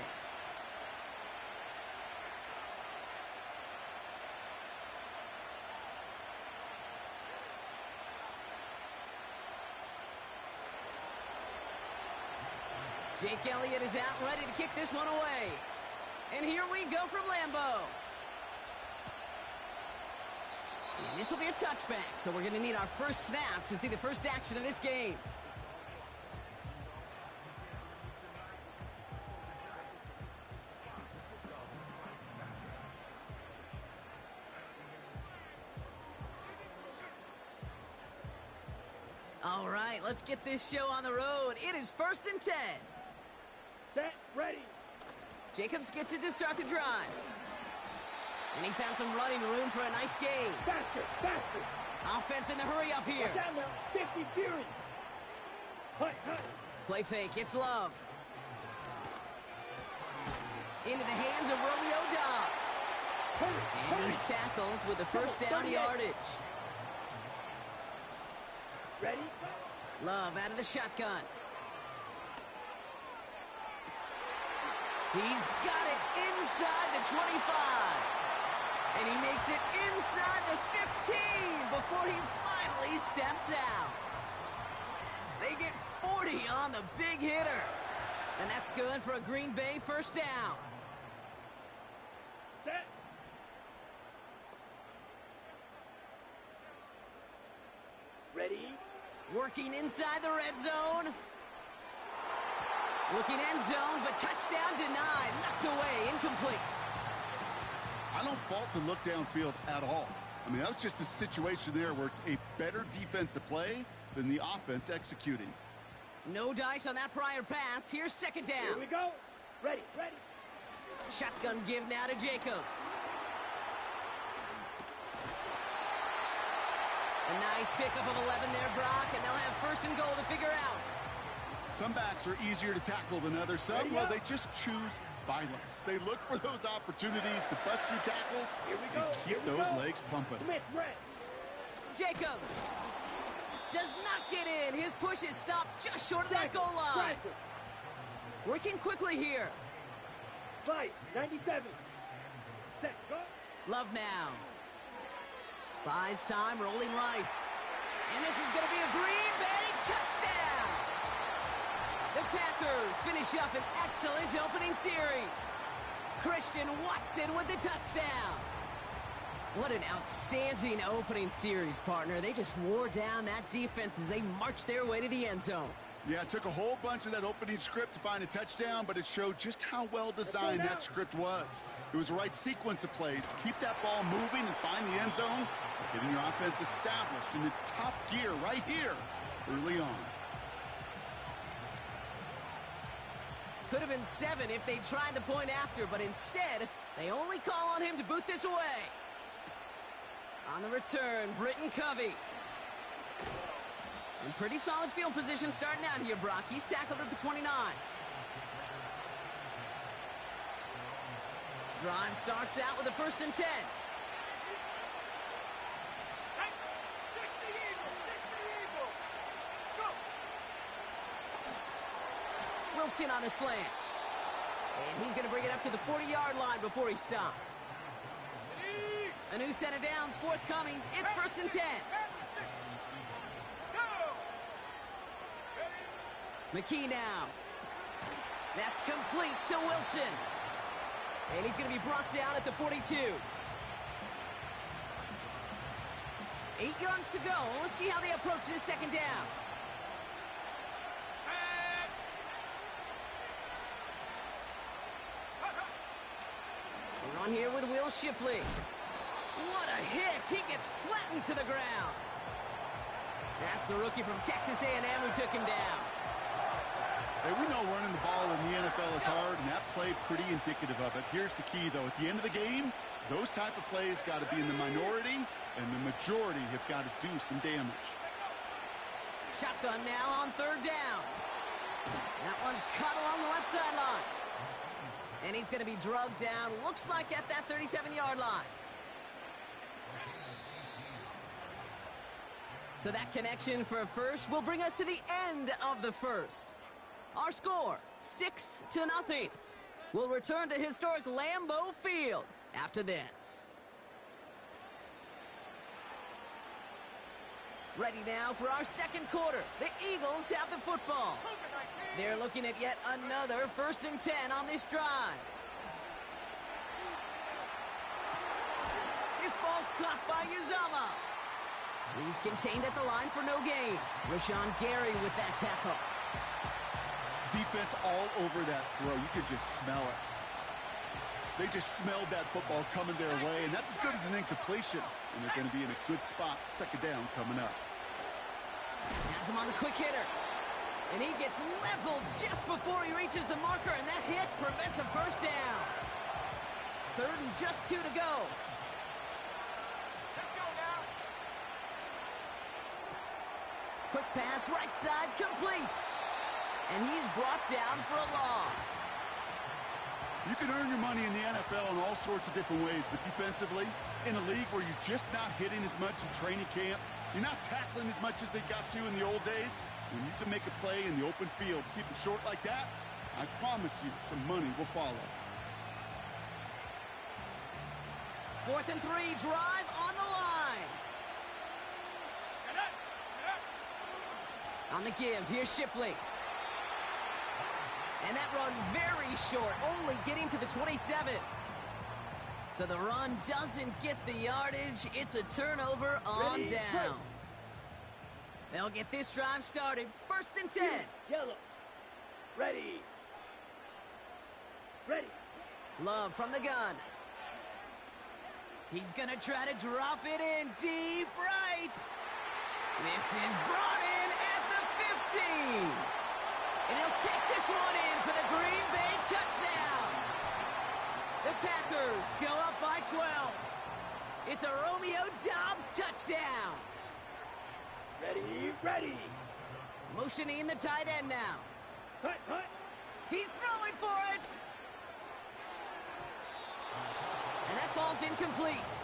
Jake Elliott is out ready to kick this one away. And here we go from Lambeau. And this will be a touchback, so we're going to need our first snap to see the first action of this game. All right, let's get this show on the road. It is 1st and 10. Set, ready. Jacobs gets it to start the drive. And he found some running room for a nice gain. Faster, faster. Offense in the hurry up here. Down now, 50 Fury. Hut, hut. Play fake, it's Love. Into the hands of Romeo Dobbs. Hurry, And he's tackled with the first down yardage. Ready? Love out of the shotgun. He's got it inside the 25. And he makes it inside the 15 before he finally steps out. They get 40 on the big hitter. And that's good for a Green Bay first down. Set. Ready? Working inside the red zone. Looking end zone, but touchdown denied. Knocked away, incomplete. I don't fault the look downfield at all. I mean, that was just a situation there where it's a better defensive play than the offense executing. No dice on that prior pass. Here's second Here down. we go. Ready, ready. Shotgun give now to Jacobs. A nice pickup of 11 there, Brock, and they'll have 1st and goal to figure out. Some backs are easier to tackle than others. Some, well, they just choose violence. They look for those opportunities to bust through tackles Here we go. and keep Here we those go. legs pumping. Smith, red. Jacobs does not get in. His push is stopped just short of that goal line. Striker. Working quickly here. Slide, 97. Set, go. Love now. Buys time, rolling right. And this is going to be a Green Bay touchdown. The Packers finish up an excellent opening series. Christian Watson with the touchdown. What an outstanding opening series, partner. They just wore down that defense as they marched their way to the end zone. Yeah, it took a whole bunch of that opening script to find a touchdown, but it showed just how well designed that script was. It was the right sequence of plays to keep that ball moving and find the end zone, getting your offense established in its top gear right here early on. Could have been 7 if they tried the point after, but instead, they only call on him to boot this away. On the return, Britton Covey. In pretty solid field position starting out here, Brock. He's tackled at the 29. Drive starts out with a 1st and 10. Wilson on the slant. And he's going to bring it up to the 40-yard line before he stopped. A new set of downs forthcoming. It's 1st and 10. McKee now. That's complete to Wilson. And he's going to be brought down at the 42. 8 yards to go. Let's see how they approach this second down. We're on here with Will Shipley. What a hit. He gets flattened to the ground. That's the rookie from Texas A&M who took him down. Hey, we know running the ball in the NFL is hard, and that play pretty indicative of it. Here's the key, though. At the end of the game, those type of plays got to be in the minority, and the majority have got to do some damage. Shotgun now on 3rd down. That one's cut along the left sideline. And he's going to be drugged down, looks like at that 37-yard line. So that connection for a first will bring us to the end of the first. Our score, 6-0. We'll return to historic Lambeau Field after this. Ready now for our second quarter. The Eagles have the football. They're looking at yet another 1st and 10 on this drive. This ball's caught by Uzama. He's contained at the line for no gain. Rashawn Gary with that tackle. Defense all over that throw. You could just smell it. They just smelled that football coming their way, and that's as good as an incompletion. And they're going to be in a good spot. 2nd down coming up. Has him on the quick hitter. And he gets leveled just before he reaches the marker, and that hit prevents a first down. 3rd and just 2 to go. Let's go now. Quick pass, right side, complete. And he's brought down for a loss. You can earn your money in the NFL in all sorts of different ways, but defensively, in a league where you're just not hitting as much in training camp, you're not tackling as much as they got to in the old days, when you can make a play in the open field, keep it short like that, I promise you some money will follow. 4th and 3, drive on the line. On the give, here's Shipley. And that run very short, only getting to the 27. So the run doesn't get the yardage. It's a turnover on downs. They'll get this drive started. 1st and 10. Yellow. Ready. Ready. Love from the gun. He's going to try to drop it in deep right. This is brought in at the 15. And he'll take this one in for the Green Bay touchdown. The Packers go up by 12. It's a Romeo Doubs touchdown. Ready, ready. Motioning the tight end now. Cut, cut. He's throwing for it. And that falls incomplete.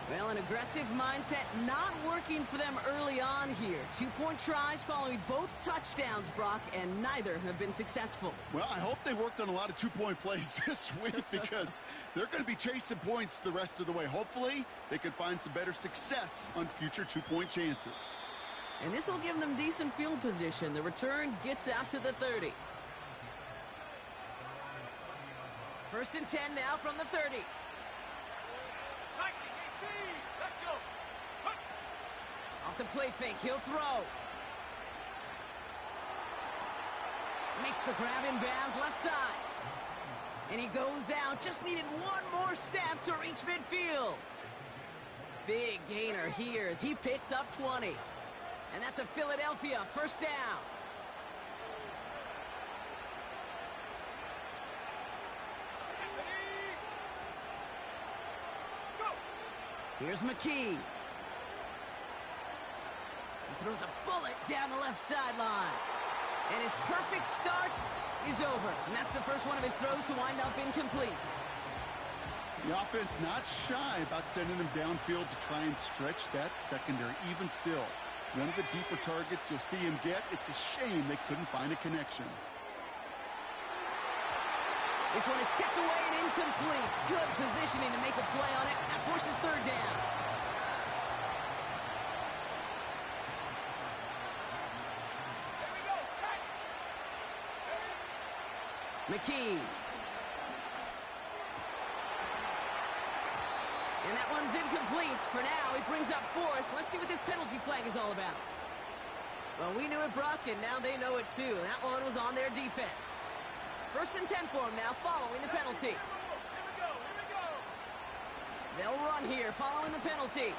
Well, an aggressive mindset not working for them early on here. 2-point tries following both touchdowns, Brock, and neither have been successful. Well, I hope they worked on a lot of 2-point plays this week because they're going to be chasing points the rest of the way. Hopefully, they can find some better success on future 2-point chances. And this will give them decent field position. The return gets out to the 30. 1st and 10 now from the 30. Off the play fake, he'll throw. Makes the grab in bounds left side. And he goes out, just needed one more step to reach midfield. Big gainer here as he picks up 20. And that's a Philadelphia 1st down. Here's McKee. He throws a bullet down the left sideline. And his perfect start is over. And that's the first one of his throws to wind up incomplete. The offense not shy about sending him downfield to try and stretch that secondary. Even still, one of the deeper targets you'll see him get. It's a shame they couldn't find a connection. This one is tipped away and incomplete. Good positioning to make a play on it. That forces 3rd down. McKee. And that one's incomplete. For now, he brings up 4th. Let's see what this penalty flag is all about. Well, we knew it, Brock, and now they know it too. That one was on their defense. 1st and 10 for him now, following the penalty. They'll run here, following the penalty.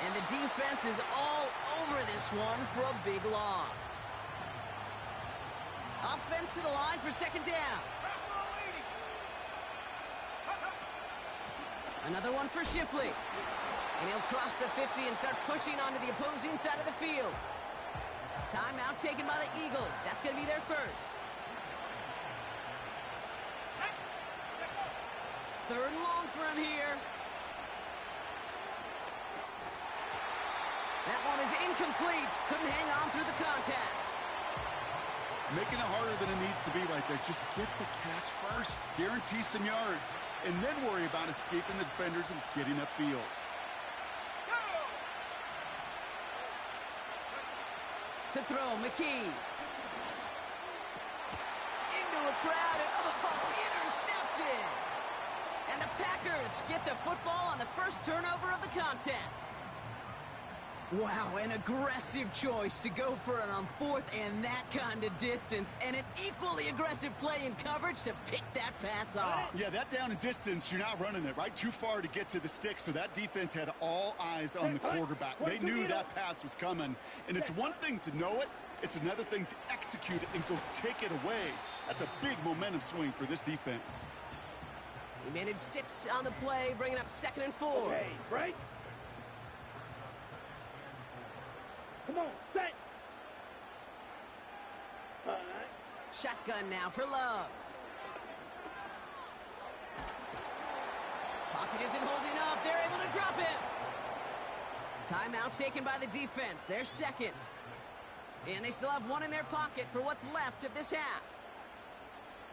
And the defense is all over this one for a big loss. Offense to the line for 2nd down. Another one for Shipley. And he'll cross the 50 and start pushing onto the opposing side of the field. Timeout taken by the Eagles. That's going to be their first. 3rd and long for him here. That one is incomplete. Couldn't hang on through the contact. Making it harder than it needs to be right there. Just get the catch first. Guarantee some yards. And then worry about escaping the defenders and getting upfield. To throw, McKee. Into a crowd, and intercepted! And the Packers get the football on the first turnover of the contest. Wow, an aggressive choice to go for it on fourth and that kind of distance, and an equally aggressive play in coverage to pick that pass off. Yeah, that down and distance, you're not running it, right? Too far to get to the stick, so that defense had all eyes on the quarterback. They knew that pass was coming, and it's one thing to know it, it's another thing to execute it and go take it away. That's a big momentum swing for this defense. He managed 6 on the play, bringing up 2nd and 4. Okay, right. Come on, set. All right. Shotgun now for Love. Pocket isn't holding up. They're able to drop him. Timeout taken by the defense. They're second. And they still have one in their pocket for what's left of this half.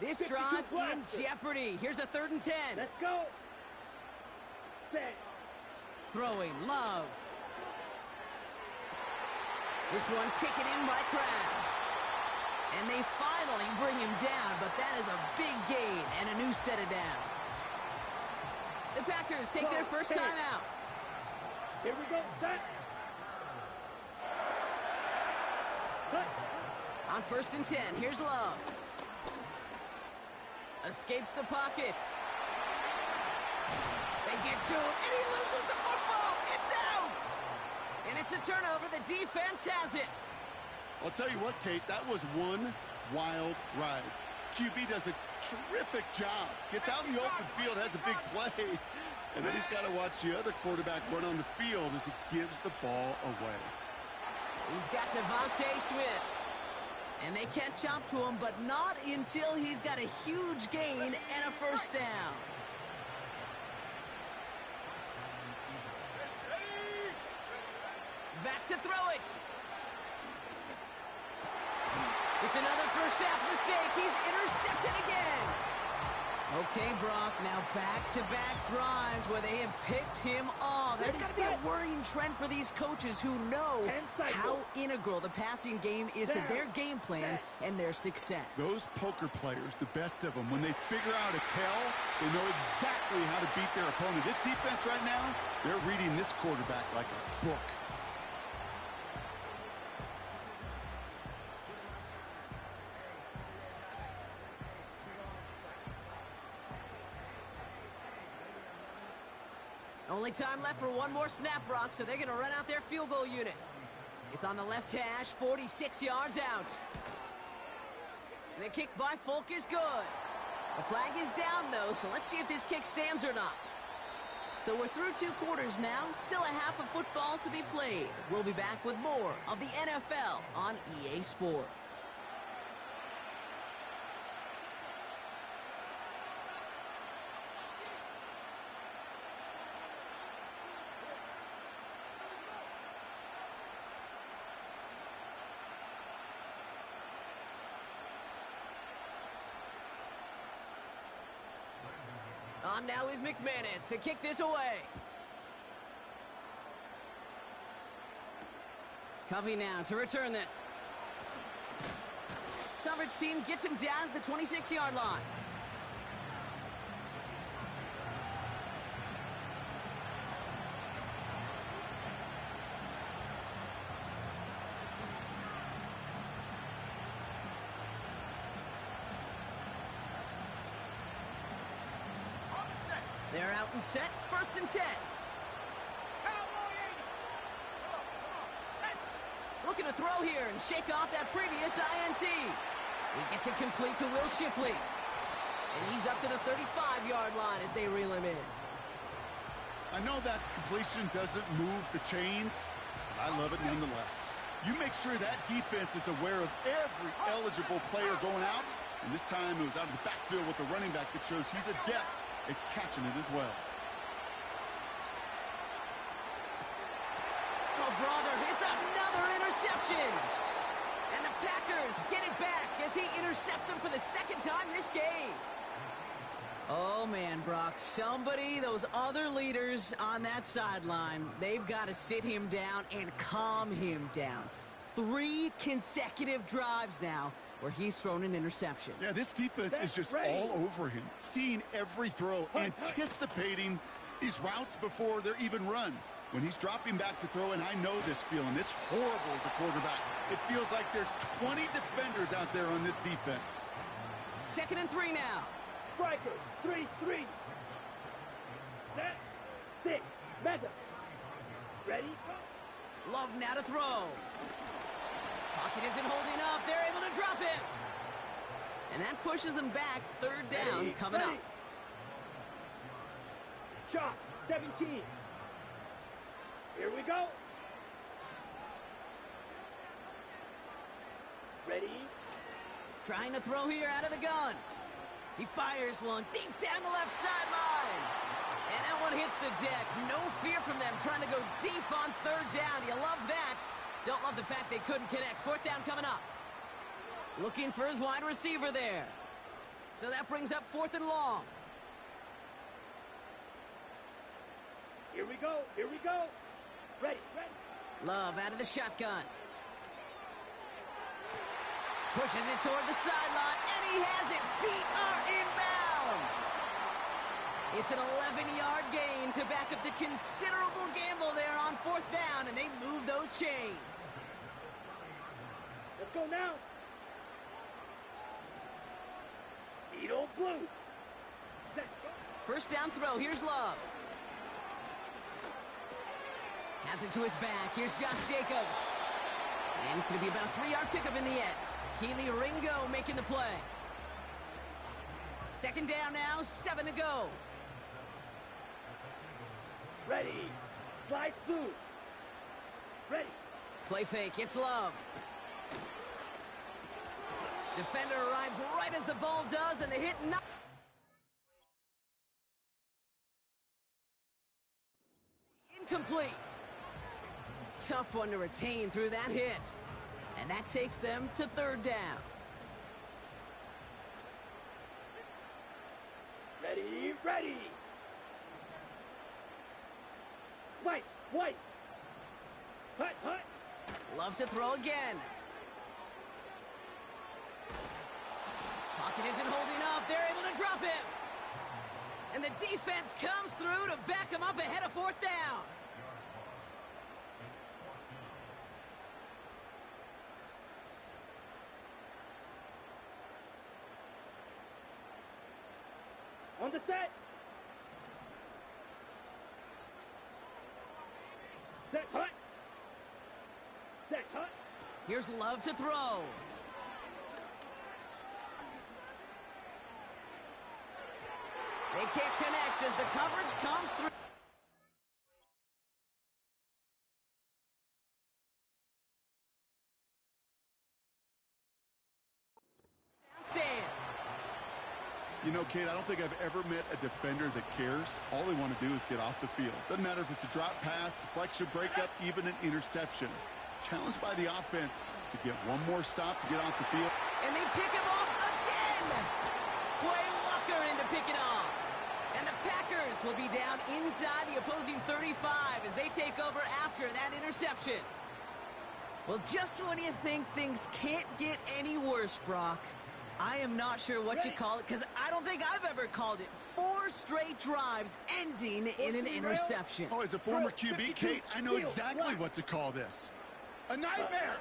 This drive in jeopardy. Here's a 3rd and 10. Let's go. Set. Throwing, Love. This one taken in by Kraft. And they finally bring him down, but that is a big gain and a new set of downs. The Packers take their first time out. Here we go, set. On 1st and 10, here's Love. Escapes the pocket. They get to him, and he loses the football. It's out! And it's a turnover. The defense has it. I'll tell you what, Kate, that was one wild ride. QB does a terrific job. Gets out in the open field, has a big play. And then he's got to watch the other quarterback run on the field as he gives the ball away. He's got Devontae Smith. And they can't jump to him, but not until he's got a huge gain and a first down. Back to throw it. It's another first half mistake. He's intercepted again. Okay, Brock, now back-to-back drives where they have picked him off. That's got to be a worrying trend for these coaches who know how integral the passing game is to their game plan and their success. Those poker players, the best of them, when they figure out a tell, they know exactly how to beat their opponent. This defense right now, they're reading this quarterback like a book. Only time left for one more snap, Brock, so they're going to run out their field goal unit. It's on the left hash, 46 yards out. And the kick by Folk is good. The flag is down, though, so let's see if this kick stands or not. So we're through 2 quarters now, still a half of football to be played. We'll be back with more of the NFL on EA Sports. On now is McManus to kick this away. Covey now to return this. Coverage team gets him down at the 26-yard line. They're out and set, 1st and 10. Looking to throw here and shake off that previous INT. He gets it complete to Will Shipley. And he's up to the 35-yard line as they reel him in. I know that completion doesn't move the chains, but I love it nonetheless. You make sure that defense is aware of every eligible player going out. And this time it was out of the backfield with a running back that shows he's adept at catching it as well. Oh, brother, It's another interception. And the Packers get it back as he intercepts him for the second time this game. Oh, man, Brock, those other leaders on that sideline, they've got to sit him down and calm him down. 3 consecutive drives now where he's thrown an interception. Yeah, this defense is just all over him, seeing every throw, anticipating these routes before they're even run. When he's dropping back to throw, and I know this feeling, it's horrible as a quarterback. It feels like there's 20 defenders out there on this defense. 2nd and 3 now. Striker, 3-3. Set, 6, Madden. Ready, go. Love now to throw. Pocket isn't holding up. They're able to drop him. And that pushes them back. 3rd down coming up. Shot, 17. Here we go. Ready? Trying to throw here out of the gun. He fires one deep down the left sideline. And that one hits the deck. No fear from them trying to go deep on 3rd down. You love that. Don't love the fact they couldn't connect. 4th down coming up. Looking for his wide receiver there. So that brings up 4th and long. Here we go. Here we go. Ready, ready. Love out of the shotgun. Pushes it toward the sideline, and he has it. Feet are inbounds. It's an 11-yard gain to back up the considerable gamble there on 4th down, and they move those chains. Let's go now. Edo blue. Set, go. 1st down throw. Here's Love. Has it to his back. Here's Josh Jacobs. And it's going to be about a 3-yard pickup in the end. Keely Ringo making the play. 2nd down now, 7 to go. Ready. Slide through. Ready. Play fake. It's Love. Defender arrives right as the ball does, and the hit not. Incomplete. Tough one to retain through that hit. And that takes them to 3rd down. Ready, ready. White, white. Hut, hut. Love to throw again. Pocket isn't holding up. They're able to drop him. And the defense comes through to back him up ahead of 4th down. On the set. Set, hut. Set, hut. Here's Love to throw. They can't connect as the coverage comes through. You know, Kate, I don't think I've ever met a defender that cares. All they want to do is get off the field. Doesn't matter if it's a drop pass, deflection, breakup, even an interception. Challenged by the offense to get one more stop to get off the field. And they pick him off again. Quay Walker in to pick it off. And the Packers will be down inside the opposing 35 as they take over after that interception. Well, just when you think things can't get any worse, Brock, I am not sure what you call it, because I don't think I've ever called it 4 straight drives ending in an interception. Oh, as a former QB, Kate, I know exactly what to call this. A nightmare!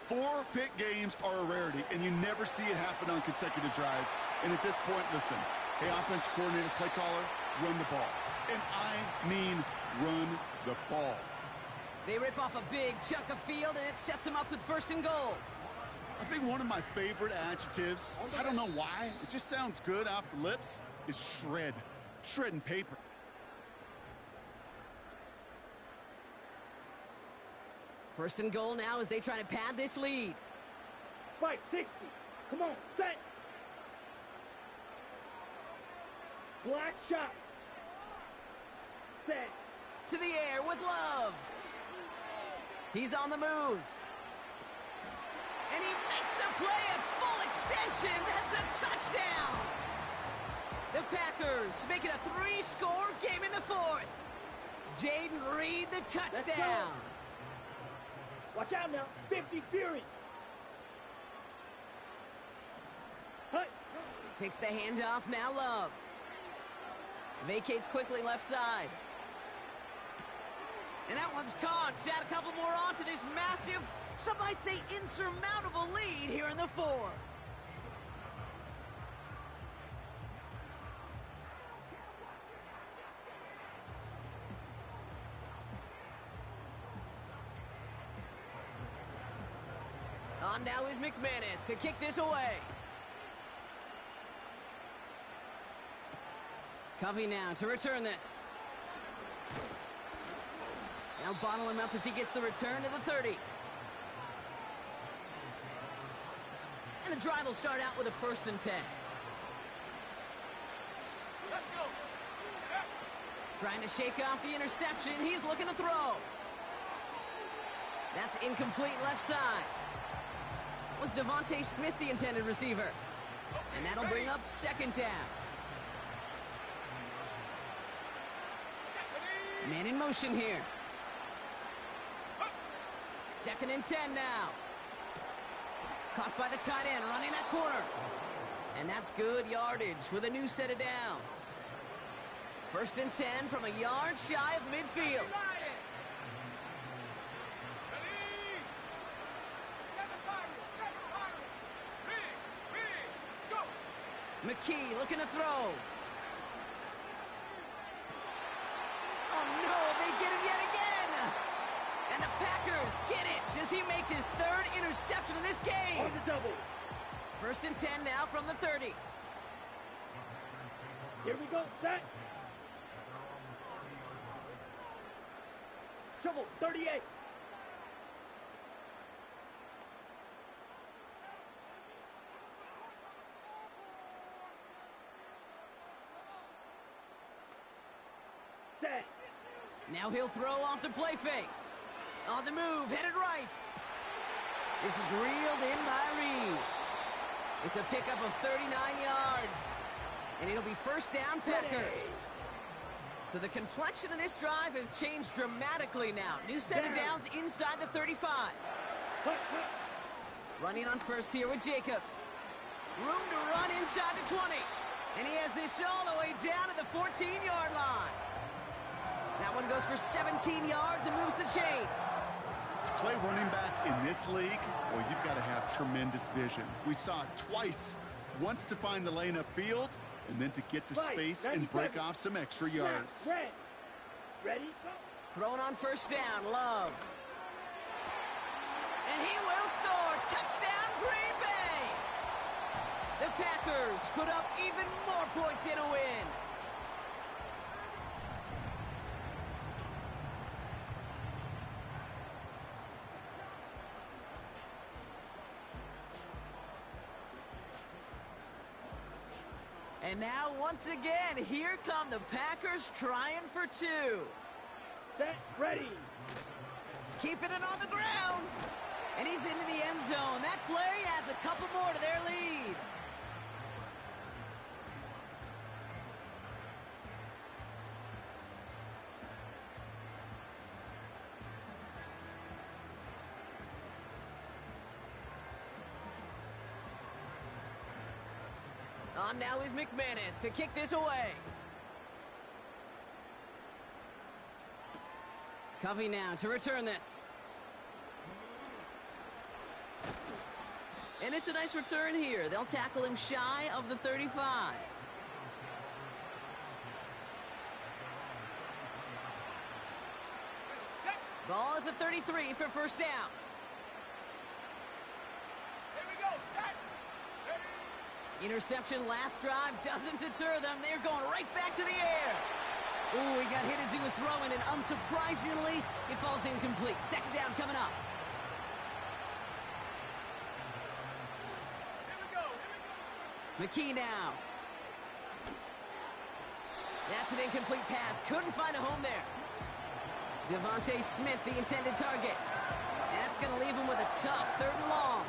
4 pick games are a rarity, and you never see it happen on consecutive drives. And at this point, listen, hey, offense coordinator, play caller, run the ball. And I mean run the ball. They rip off a big chunk of field, and it sets them up with 1st and goal. I think one of my favorite adjectives, I don't know why, it just sounds good off the lips, is shred. Shredding paper. First and goal now as they try to pad this lead. 560. Come on, set. Black shot. Set. To the air with Love. He's on the move. And he makes the play at full extension. That's a touchdown. The Packers make it a 3-score game in the fourth. Jaden Reed, the touchdown. Watch out now. 50 Fury. Takes the handoff, now Love. Vacates quickly left side. And that one's caught. Add a couple more on to this massive, some might say insurmountable lead here in the fourth. On now is McManus to kick this away. Covey now to return this. They'll bottle him up as he gets the return to the 30. And the drive will start out with a 1st and 10. Let's go. Trying to shake off the interception. He's looking to throw. That's incomplete left side. Was Devontae Smith the intended receiver? And that'll bring up 2nd down. Man in motion here. 2nd and 10 now. Caught by the tight end, running that corner. And that's good yardage with a new set of downs. 1st and 10 from a yard shy of midfield. McKee looking to throw. Oh no, they get him yet again. And the Packers get it as he makes his 3rd interception in this game. On the double. 1st and 10 now from the 30. Here we go, set. Shovel, 38. Set. Now he'll throw off the play fake. On the move, headed right. This is reeled in by Reed. It's a pickup of 39 yards. And it'll be 1st down Packers. So the complexion of this drive has changed dramatically now. New set of downs inside the 35. Running on 1st here with Jacobs. Room to run inside the 20. And he has this all the way down to the 14-yard line. That one goes for 17 yards and moves the chains. To play running back in this league, well, you've got to have tremendous vision. We saw it twice. Once to find the lane upfield, and then to get to space and break off some extra yards. Ready? Thrown on 1st down, Love. And he will score. Touchdown, Green Bay. The Packers put up even more points in a win. And now, once again, here come the Packers trying for 2. Set, ready. Keeping it on the ground. And he's into the end zone. That play adds a couple more to their lead. On now is McManus to kick this away. Covey now to return this. And it's a nice return here. They'll tackle him shy of the 35. Ball at the 33 for 1st down. Interception last drive doesn't deter them. They're going right back to the air. Ooh, he got hit as he was throwing, and unsurprisingly, it falls incomplete. 2nd down coming up. McKee now. That's an incomplete pass. Couldn't find a home there. Devontae Smith, the intended target. And that's going to leave him with a tough 3rd and long.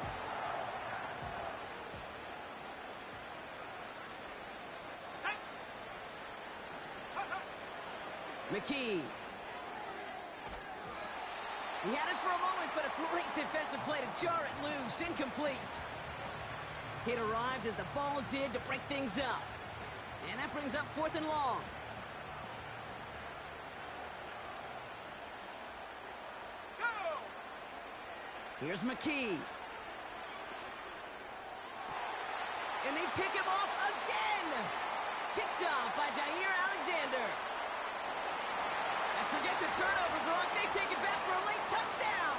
McKee. He had it for a moment, but a great defensive play to jar it loose. Incomplete. It arrived as the ball did to break things up. And that brings up 4th and long. Here's McKee. And they pick him off again. Picked off by Jair Alexander. And forget the turnover, Brock. They take it back for a late touchdown.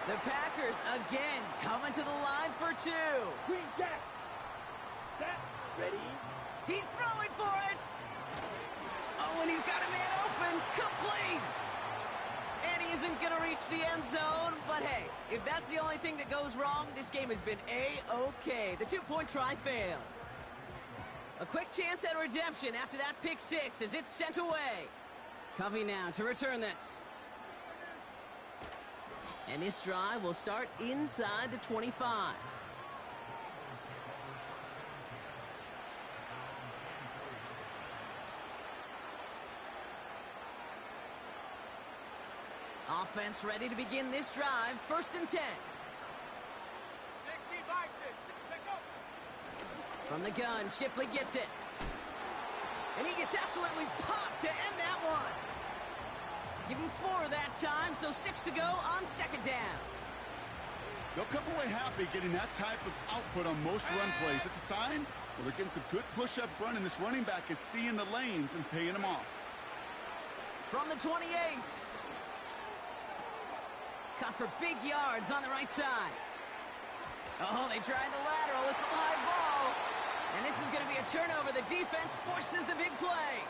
The Packers again coming to the line for 2. Green Jack. Set. Ready. He's throwing for it. Oh, and he's got a man open. Complete. And he isn't going to reach the end zone. But hey, if that's the only thing that goes wrong, this game has been A-OK. The 2-point try fails. A quick chance at redemption after that pick 6 as it's sent away. Covey now to return this. And this drive will start inside the 25. Offense ready to begin this drive. 1st and 10. 60 by 6. From the gun, Shipley gets it. And he gets absolutely popped to end that one. Give him 4 that time, so 6 to go on 2nd down. They'll come away happy getting that type of output on most run plays. It's a sign well, they're getting some good push up front, and this running back is seeing the lanes and paying them off. From the 28. Cut for big yards on the right side. Oh, they tried the lateral. It's a live ball. And this is going to be a turnover. The defense forces the big play.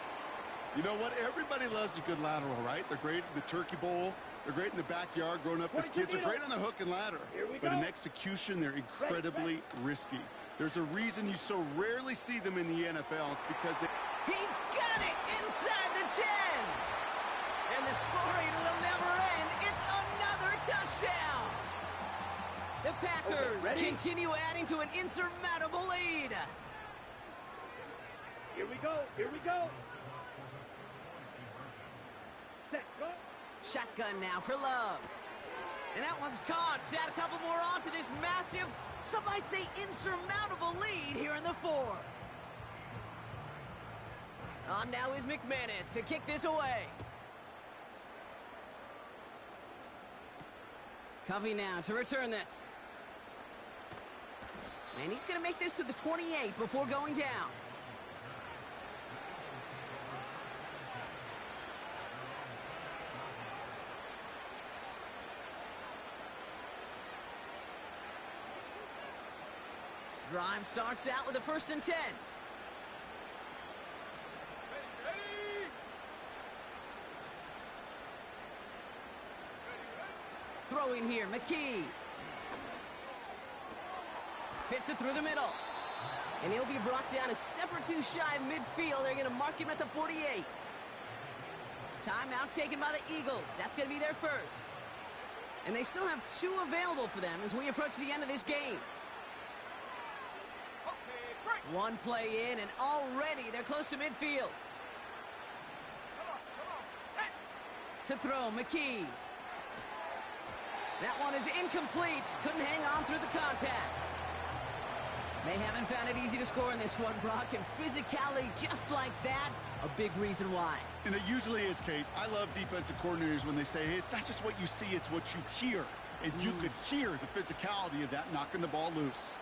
You know what? Everybody loves a good lateral, right? They're great in the turkey bowl. They're great in the backyard growing up as kids. They're great on the hook and ladder. But in execution, they're incredibly risky. There's a reason you so rarely see them in the NFL. It's because they... He's got it inside the 10. And the scoring will never end. It's another touchdown. The Packers continue adding to an insurmountable lead. Here we go. Here we go. Set, go. Shotgun now for Love. And that one's caught. Add a couple more on to this massive, some might say insurmountable lead here in the 4th. On now is McManus to kick this away. Covey now to return this. And he's going to make this to the 28 before going down. Drive starts out with a 1st and 10. Throwing here, McKee. Fits it through the middle. And he'll be brought down a step or 2 shy of midfield. They're going to mark him at the 48. Timeout taken by the Eagles. That's going to be their first. And they still have 2 available for them as we approach the end of this game. One play in, and already they're close to midfield. To throw, McKee. That one is incomplete. Couldn't hang on through the contact. They haven't found it easy to score in this one, Brock, and physicality just like that, a big reason why. And it usually is, Kate. I love defensive coordinators when they say, hey, it's not just what you see, it's what you hear. And you could hear the physicality of that knocking the ball loose.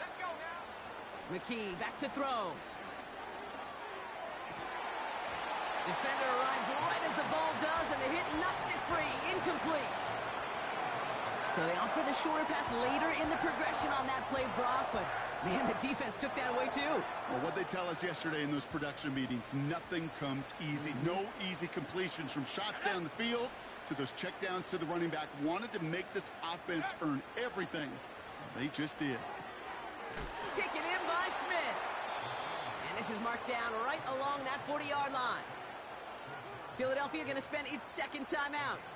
Let's go now. McKee back to throw. Defender arrives right as the ball does, and the hit knocks it free. Incomplete. So they opt for the shorter pass later in the progression on that play, Brock, but man, the defense took that away too. Well, what they tell us yesterday in those production meetings, nothing comes easy. No easy completions from shots down the field to those checkdowns to the running back. Wanted to make this offense earn everything. They just did. Taken in by Smith. And this is marked down right along that 40-yard line. Philadelphia going to spend its second timeout.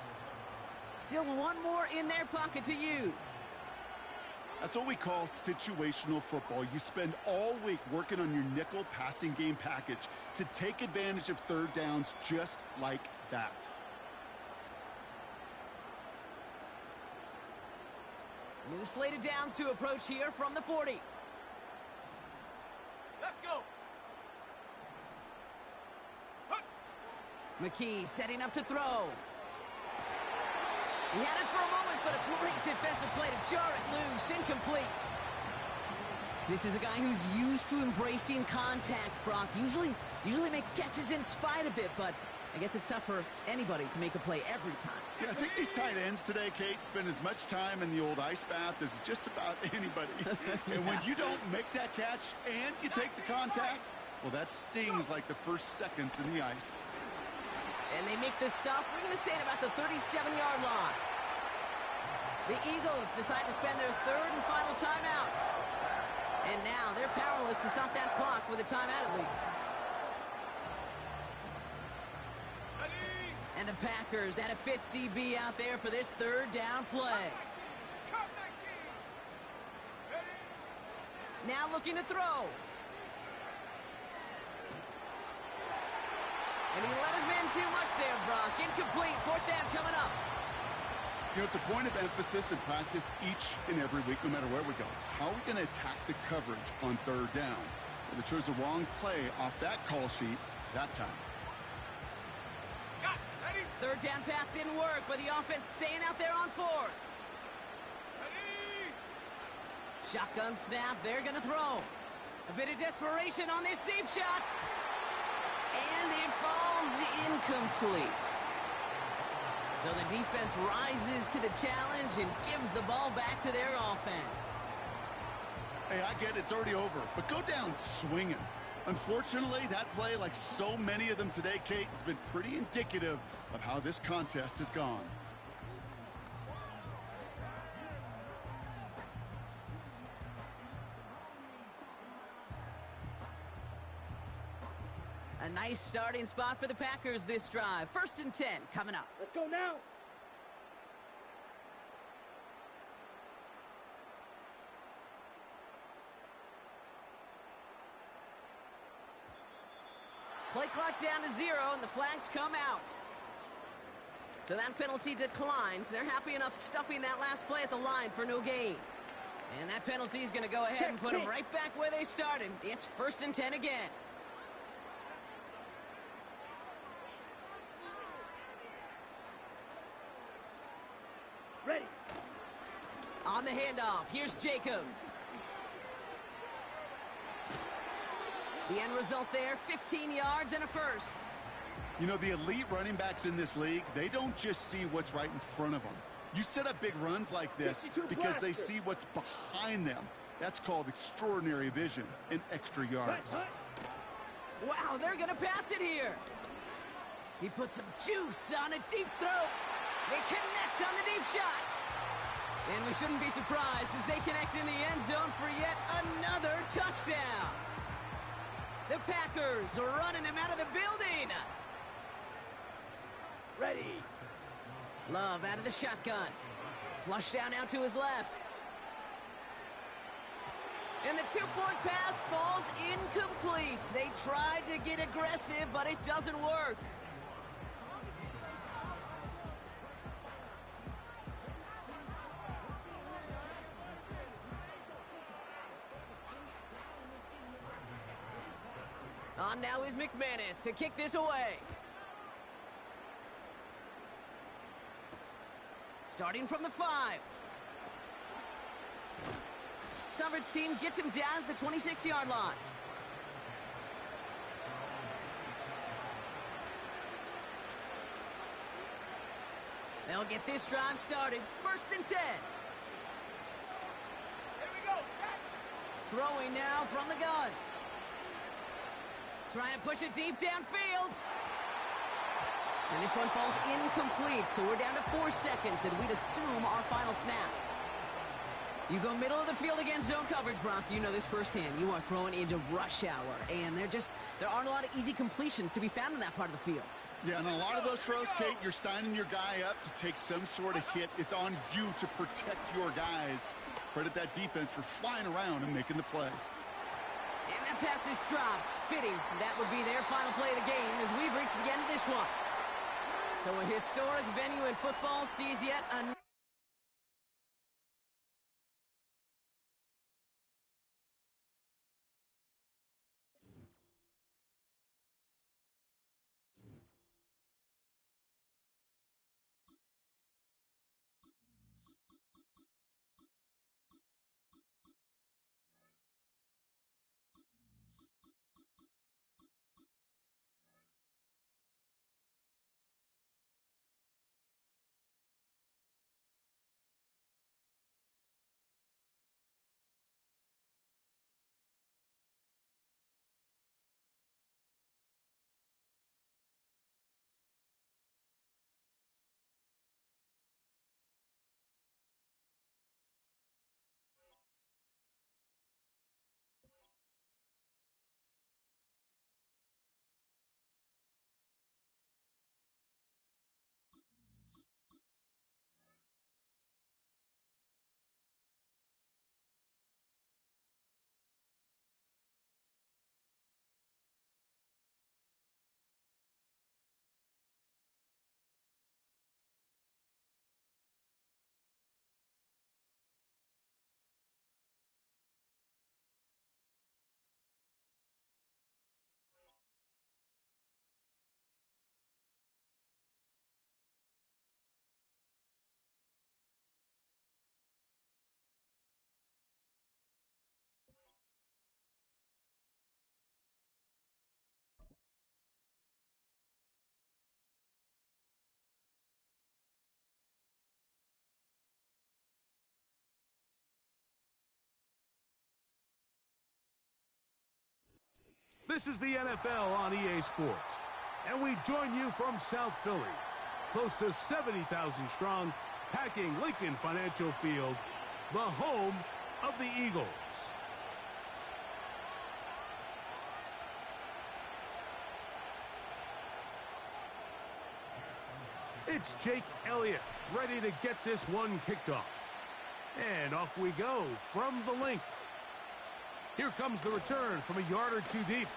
Still one more in their pocket to use. That's what we call situational football. You spend all week working on your nickel passing game package to take advantage of third downs just like that. New slate of downs to approach here from the 40. Let's go. McKee setting up to throw. He had it for a moment, but a great defensive play to jar it loose. Incomplete. This is a guy who's used to embracing contact, Brock. Usually makes catches in spite of it, but I guess it's tough for anybody to make a play every time. Yeah, I think these tight ends today, Kate, spend as much time in the old ice bath as just about anybody. And when you don't make that catch and you take the contact, well, that stings like the first seconds in the ice. And they make this stop, we're going to say, at about the 37-yard line. The Eagles decide to spend their third and final timeout. And now they're powerless to stop that clock with a timeout at least. And the Packers at a 50 be out there for this third down play. Now looking to throw. And he let his man too much there, Brock. Incomplete. Fourth down coming up. You know, it's a point of emphasis in practice each and every week, no matter where we go. How are we going to attack the coverage on third down? Well, they chose the wrong play off that call sheet that time. Third down pass didn't work, but the offense staying out there on fourth. Shotgun snap. They're going to throw. A bit of desperation on this deep shot. And it falls incomplete. So the defense rises to the challenge and gives the ball back to their offense. Hey, I get it's already over, but go down swinging. Unfortunately, that play, like so many of them today, Kate, has been pretty indicative of how this contest has gone. A nice starting spot for the Packers this drive. 1st and 10 coming up. Let's go now. Play clock down to 0, and the flags come out. So that penalty declines. They're happy enough stuffing that last play at the line for no gain. And that penalty is going to go ahead and put them right back where they started. It's 1st and 10 again. Ready. On the handoff, here's Jacobs. The end result there, 15 yards and a first. You know, the elite running backs in this league, they don't just see what's right in front of them. You set up big runs like this because they see what's behind them. That's called extraordinary vision and extra yards. Wow, they're going to pass it here. He puts some juice on a deep throw. They connect on the deep shot. And we shouldn't be surprised as they connect in the end zone for yet another touchdown. The Packers are running them out of the building. Ready. Love out of the shotgun. Flush down out to his left. And the two-point pass falls incomplete. They tried to get aggressive, but it doesn't work. On now is McManus to kick this away. Starting from the 5. Coverage team gets him down at the 26-yard line. They'll get this drive started. 1st and 10. Here we go, set. Throwing now from the gun. Trying to push it deep downfield. And this one falls incomplete, so we're down to 4 seconds, and we'd assume our final snap. You go middle of the field against zone coverage, Brock. You know this firsthand. You are throwing into rush hour, and there aren't a lot of easy completions to be found in that part of the field. Yeah, and a lot of those throws, Kate, you're signing your guy up to take some sort of hit. It's on you to protect your guys. Credit that defense for flying around and making the play. And that pass is dropped. Fitting. That would be their final play of the game as we've reached the end of this one. So a historic venue in football sees yet another. This is the NFL on EA Sports, and we join you from South Philly, close to 70,000 strong, packing Lincoln Financial Field, the home of the Eagles. It's Jake Elliott ready to get this one kicked off. And off we go from the link. Here comes the return from a yard or two deep.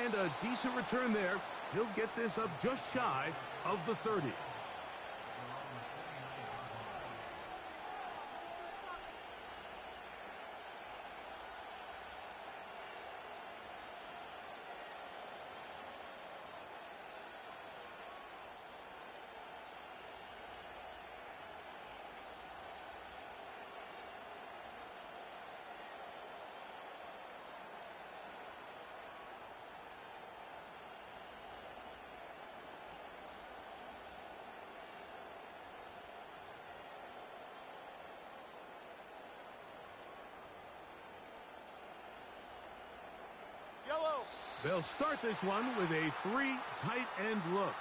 And a decent return there. He'll get this up just shy of the 30. They'll start this one with a 3 tight end look.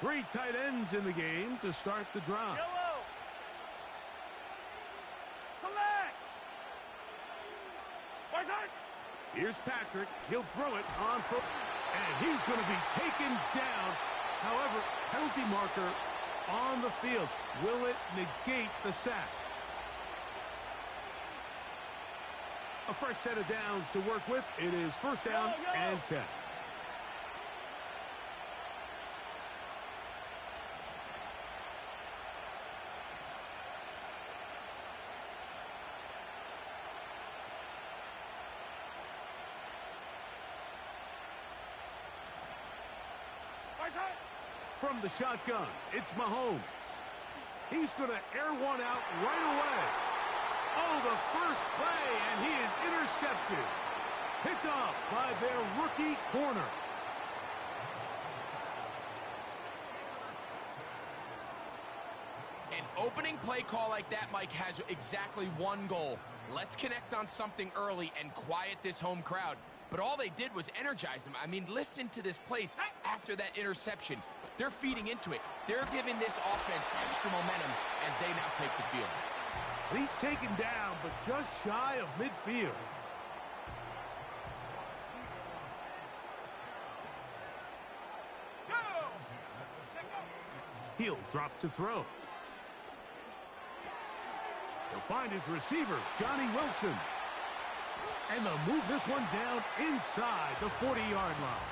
Three tight ends in the game to start the drive. Here's Patrick. He'll throw it on foot. And he's going to be taken down. However, penalty marker on the field. Will it negate the sack? A fresh set of downs to work with. It is first down and 10. From the shotgun, it's Mahomes. He's going to air one out right away. Oh, the first play, and he is intercepted. Picked off by their rookie corner. opening play call like that, Mike, has exactly one goal. Let's connect on something early and quiet this home crowd. But all they did was energize them. I mean, listen to this place after that interception. They're feeding into it. They're giving this offense extra momentum as they now take the field. He's taken down, but just shy of midfield. He'll drop to throw. He'll find his receiver, Johnny Wilson. And they'll move this one down inside the 40-yard line.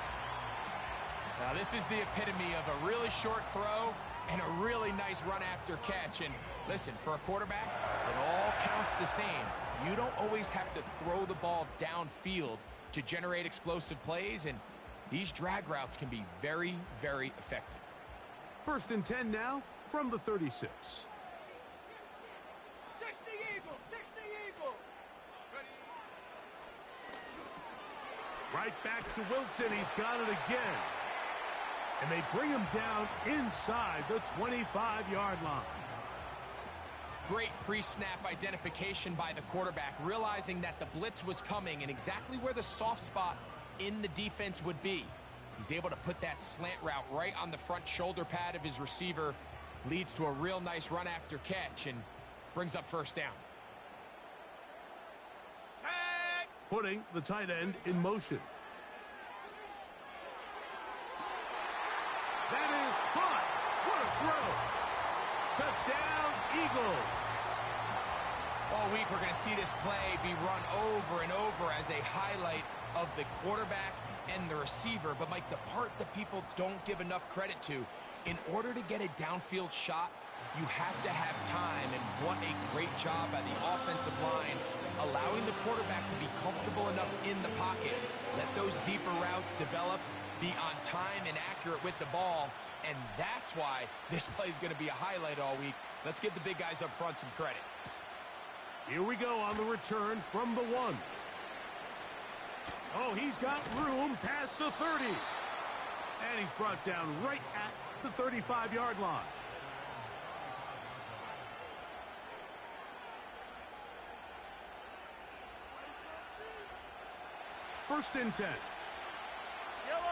Now, this is the epitome of a really short throw and a really nice run after catch. And listen, for a quarterback, it all counts the same. You don't always have to throw the ball downfield to generate explosive plays, and these drag routes can be very, very effective. 1st and 10 now from the 36. 60 Eagles, 60 Eagles. Right back to Wilson. He's got it again. And they bring him down inside the 25-yard line. Great pre-snap identification by the quarterback, realizing that the blitz was coming and exactly where the soft spot in the defense would be. He's able to put that slant route right on the front shoulder pad of his receiver. Leads to a real nice run after catch and brings up 1st down. Putting the tight end in motion. That is caught. What a throw. Touchdown, Eagles. All week we're going to see this play be run over and over as a highlight of the quarterback and the receiver. But, Mike, the part that people don't give enough credit to, in order to get a downfield shot, you have to have time. And what a great job by the offensive line, allowing the quarterback to be comfortable enough in the pocket. Let those deeper routes develop, be on time and accurate with the ball. And that's why this play is going to be a highlight all week. Let's give the big guys up front some credit. Here we go on the return from the 1. Oh, he's got room past the 30. And he's brought down right at the 35-yard line. First and 10. Yellow.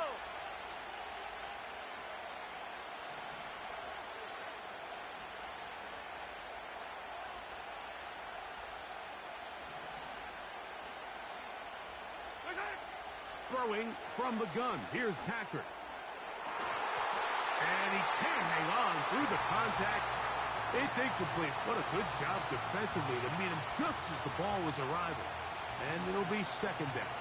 Throwing from the gun. Here's Patrick. And he can't hang on through the contact. It's incomplete. What a good job defensively to meet him just as the ball was arriving. And it'll be 2nd down.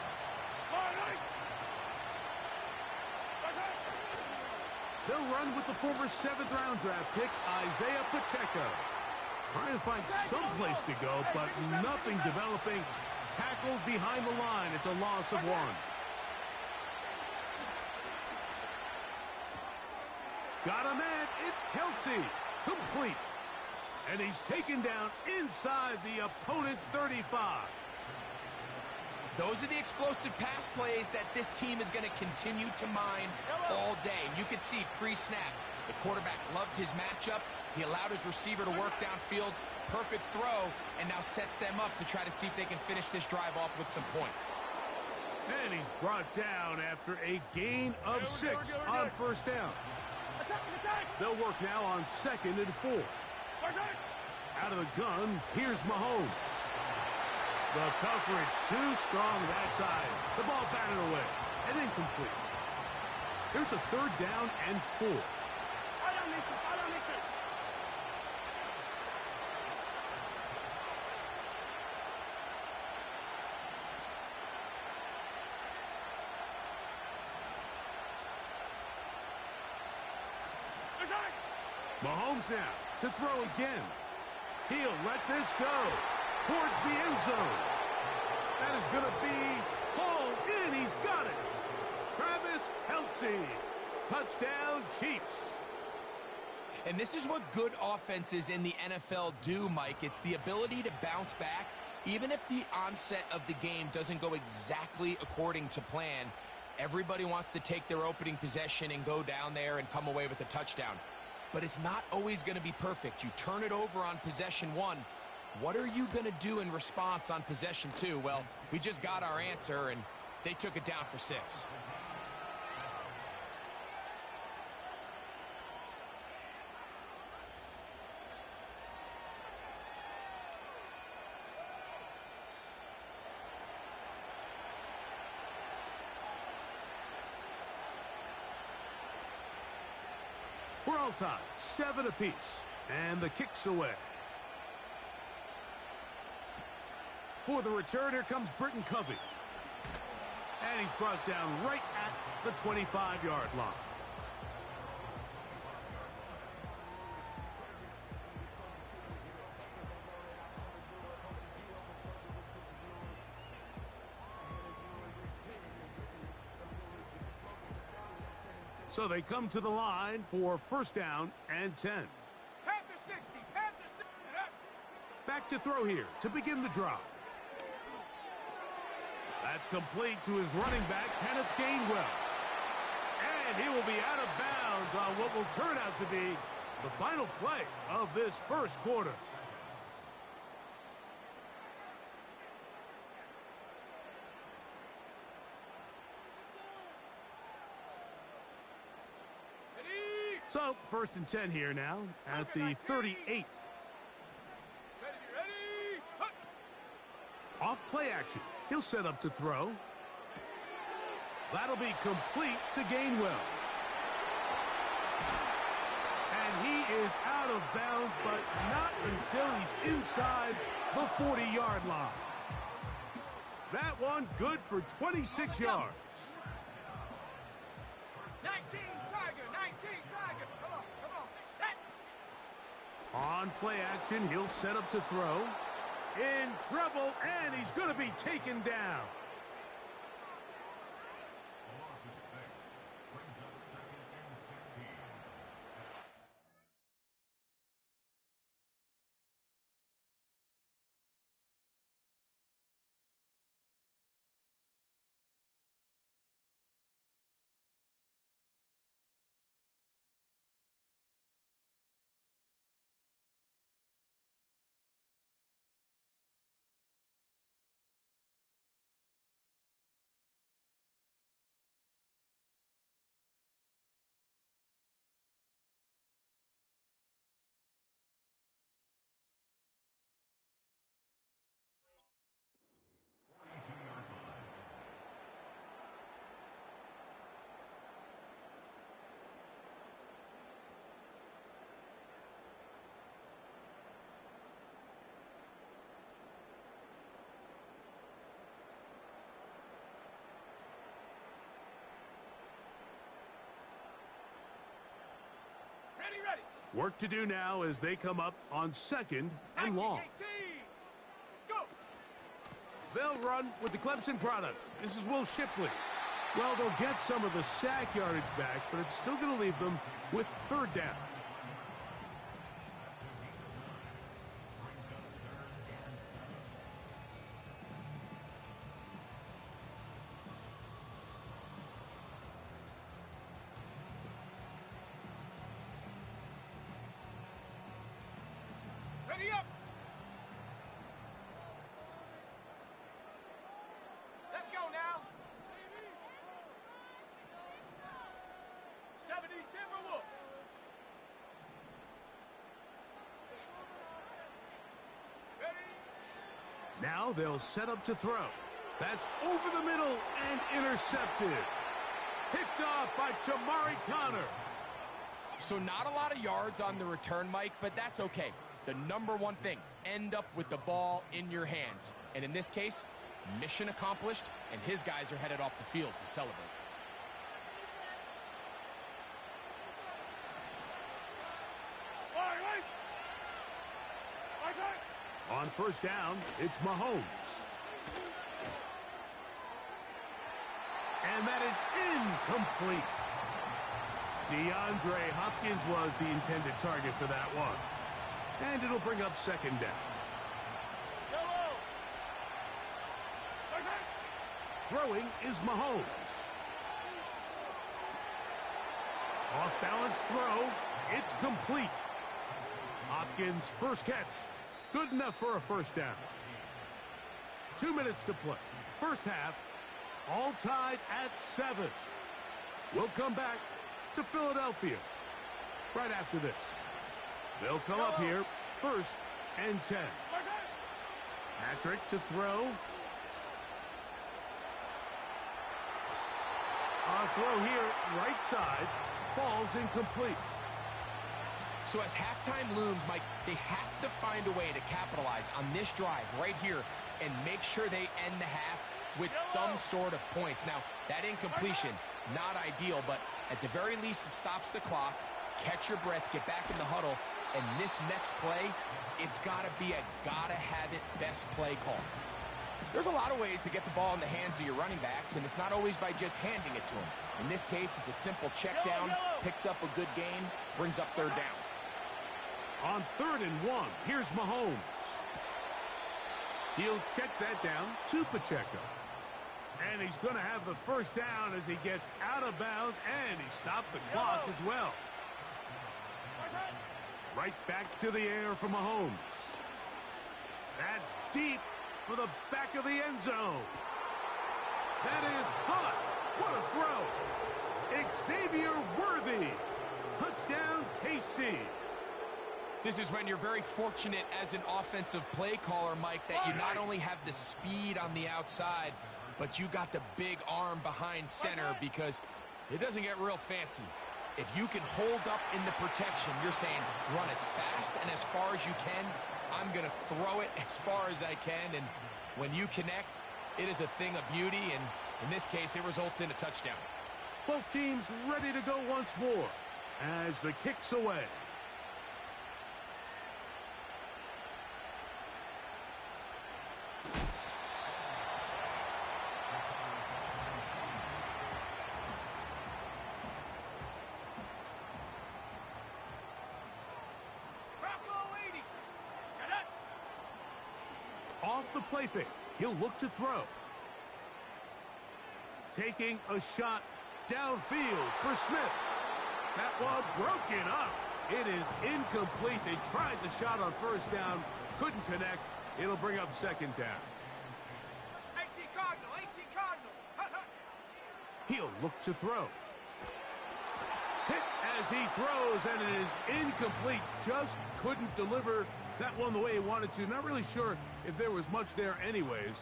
They'll run with the former 7th-round draft pick, Isaiah Pacheco. Trying to find some place to go, but nothing developing. Tackled behind the line. It's a loss of 1. Got a man. It's Kelsey. Complete. And he's taken down inside the opponent's 35. Those are the explosive pass plays that this team is going to continue to mine all day. You could see pre-snap, the quarterback loved his matchup. He allowed his receiver to work downfield. Perfect throw, and now sets them up to try to see if they can finish this drive off with some points. And he's brought down after a gain of 6 on 1st down. They'll work now on 2nd and 4. Out of the gun, here's Mahomes. The coverage too strong that time. The ball batted away and incomplete. Here's a 3rd down and 4. Mahomes now to throw again. He'll let this go towards the end zone. That is going to be hauled in. He's got it. Travis Kelce. Touchdown, Chiefs. And this is what good offenses in the NFL do, Mike. It's the ability to bounce back, even if the onset of the game doesn't go exactly according to plan. Everybody wants to take their opening possession and go down there and come away with a touchdown. but it's not always going to be perfect. You turn it over on possession 1. What are you going to do in response on possession 2? Well, we just got our answer, and they took it down for 6. We're all tied, 7 apiece, and the kick's away. For the return, here comes Britton Covey. And he's brought down right at the 25-yard line. So they come to the line for first down and 10. Panther 60, Panther 60. Back to throw here to begin the drive. That's complete to his running back, Kenneth Gainwell. And he will be out of bounds on what will turn out to be the final play of this first quarter. So, first and 10 here now at the 38. Off play action. He'll set up to throw. That'll be complete to Gainwell. And he is out of bounds, but not until he's inside the 40-yard line. That one good for 26 yards. 19 Tiger, 19 Tiger. Come on, set. On play action, he'll set up to throw. In trouble, and he's going to be taken down. Ready. Work to do now as they come up on second and long. 18. Go. They'll run with the Clemson product. This is Will Shipley. Well, they'll get some of the sack yardage back, but it's still going to leave them with third down. Ready up. Let's go now. 70 Timberwolves. Ready. Now they'll set up to throw. That's over the middle and intercepted. Picked off by Chamari Connor. So not a lot of yards on the return, Mike, but that's okay. The number one thing, end up with the ball in your hands. And in this case, mission accomplished, and his guys are headed off the field to celebrate. On first down, it's Mahomes. And that is incomplete. DeAndre Hopkins was the intended target for that one. And it'll bring up second down. Throwing is Mahomes. Off-balance throw. It's complete. Hopkins' first catch. Good enough for a first down. 2 minutes to play. First half, all tied at 7. We'll come back to Philadelphia right after this. They'll come up here, 1st and 10. Patrick to throw. A throw here, right side, falls incomplete. So as halftime looms, Mike, they have to find a way to capitalize on this drive right here and make sure they end the half with some sort of points. Now, that incompletion, not ideal, but at the very least, it stops the clock. Catch your breath, get back in the huddle, and this next play, it's got to be a gotta-have-it best play call. There's a lot of ways to get the ball in the hands of your running backs, and it's not always by just handing it to them. In this case, it's a simple check down, picks up a good gain, brings up 3rd down. On 3rd and 1, here's Mahomes. He'll check that down to Pacheco. And he's going to have the first down as he gets out of bounds, and he stopped the clock as well. Right back to the air for Mahomes. That's deep for the back of the end zone. That is hot. What a throw. Xavier Worthy. Touchdown, KC. This is when you're very fortunate as an offensive play caller, Mike, that you not only have the speed on the outside, but you got the big arm behind center, because it doesn't get real fancy. If you can hold up in the protection, you're saying run as fast and as far as you can. I'm going to throw it as far as I can, and when you connect, it is a thing of beauty, and in this case, it results in a touchdown. Both teams ready to go once more as the kick's away. Off the play fake, he'll look to throw. Taking a shot downfield for Smith. That one broken up. It is incomplete. They tried the shot on first down, couldn't connect. It'll bring up 2nd down. 18 Cardinal. He'll look to throw. Hit as he throws, and it is incomplete. Just couldn't deliver that one the way he wanted to. Not really sure if there was much there anyways.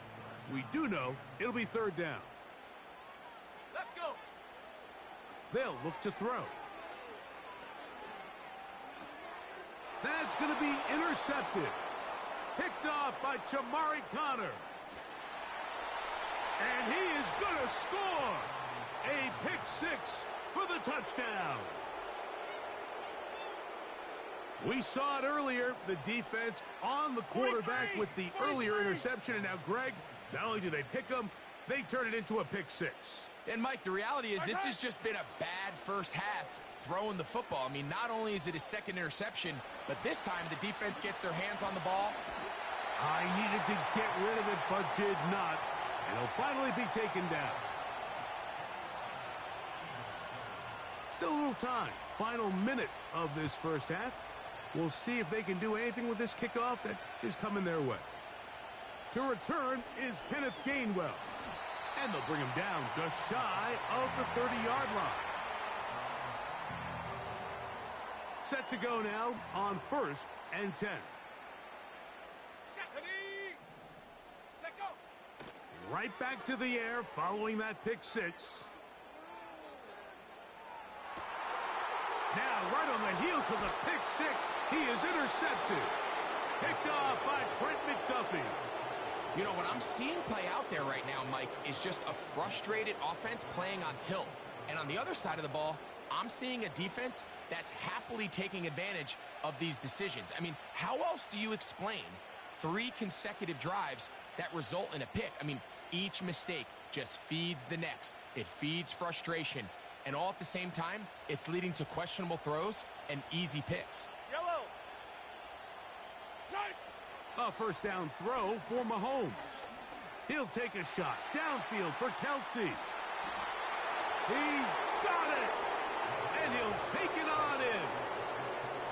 We do know it'll be 3rd down. Let's go. They'll look to throw. That's going to be intercepted. Picked off by Chamari Connor. And he is going to score. A pick 6 for the touchdown. We saw it earlier, the defense on the quarterback with the earlier interception. And now, Greg, not only do they pick him, they turn it into a pick 6. And, Mike, the reality is this has just been a bad first half throwing the football. I mean, not only is it his 2nd interception, but this time the defense gets their hands on the ball. I needed to get rid of it, but did not. And he'll finally be taken down. Still a little time. Final minute of this first half. We'll see if they can do anything with this kickoff that is coming their way. To return is Kenneth Gainwell. And they'll bring him down just shy of the 30-yard line. Set to go now on 1st and 10. Right back to the air following that pick 6. Now, right on the heels of the pick 6, he is intercepted. Picked off by Trent McDuffie. You know, what I'm seeing play out there right now, Mike, is just a frustrated offense playing on tilt. And on the other side of the ball, I'm seeing a defense that's happily taking advantage of these decisions. I mean, how else do you explain 3 consecutive drives that result in a pick? I mean, each mistake just feeds the next. It feeds frustration. And all at the same time, it's leading to questionable throws and easy picks. Yellow. A first down throw for Mahomes. He'll take a shot downfield for Kelsey. He's got it. And And he'll take it on in.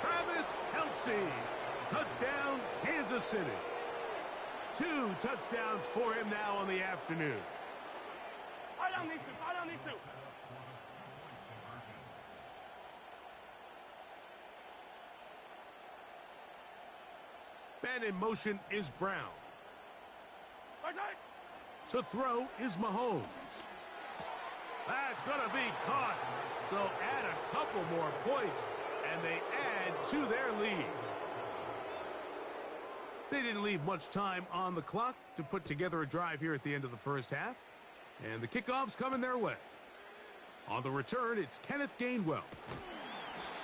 Travis Kelce. Touchdown, Kansas City. 2 touchdowns for him now on the afternoon. Fire down these two. Fire down these two. Man in motion is Brown. To throw is Mahomes. That's going to be caught. So add a couple more points, and they add to their lead. They didn't leave much time on the clock to put together a drive here at the end of the first half. And the kickoff's coming their way. On the return, it's Kenneth Gainwell.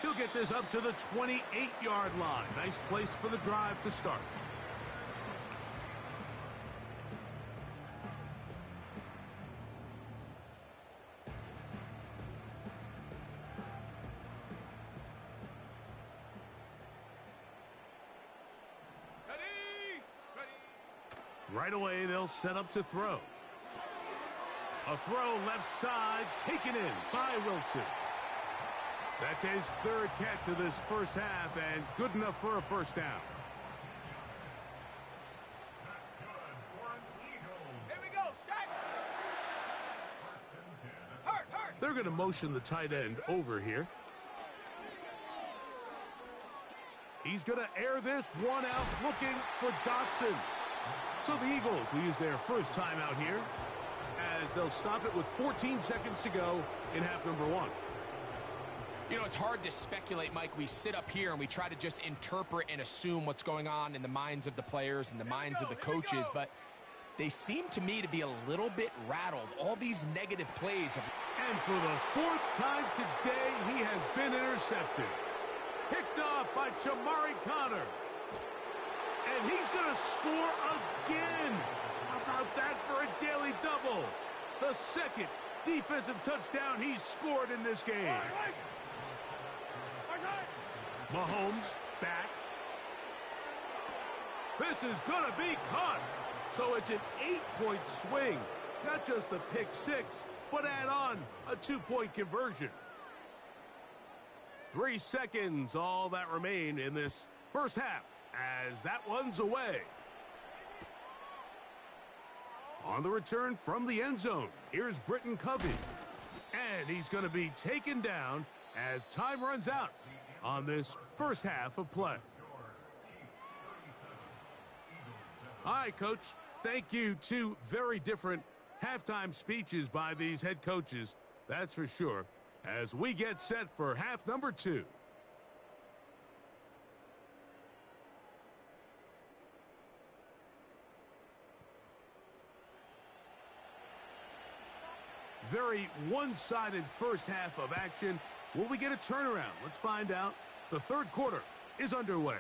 He'll get this up to the 28-yard line. Nice place for the drive to start. Right away, they'll set up to throw. A throw left side, taken in by Wilson. That's his 3rd catch of this first half, and good enough for a first down. Here we go, shot. Hurt. They're going to motion the tight end over here. He's going to air this one out, looking for Dotson. So the Eagles will use their first timeout here, as they'll stop it with 14 seconds to go in half number 1. You know, it's hard to speculate, Mike. We sit up here and we try to just interpret and assume what's going on in the minds of the players and the minds of the coaches, but they seem to me to be a little bit rattled. All these negative plays. And for the 4th time today, he has been intercepted. Picked off by Jamari Connor. And he's going to score again. How about that for a daily double? The 2nd defensive touchdown he's scored in this game. Mahomes back. This is going to be caught. So it's an 8-point swing. Not just the pick 6, but add on a 2-point conversion. 3 seconds, all that remain in this first half, as that one's away. On the return from the end zone, here's Britton Covey. And he's going to be taken down as time runs out on this first half of play. All right, Coach. Thank you. 2 very different halftime speeches by these head coaches, that's for sure, as we get set for half number 2. Very one-sided first half of action. Will we get a turnaround? Let's find out. The 3rd quarter is underway.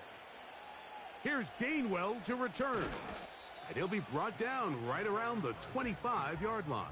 Here's Gainwell to return. And he'll be brought down right around the 25-yard line.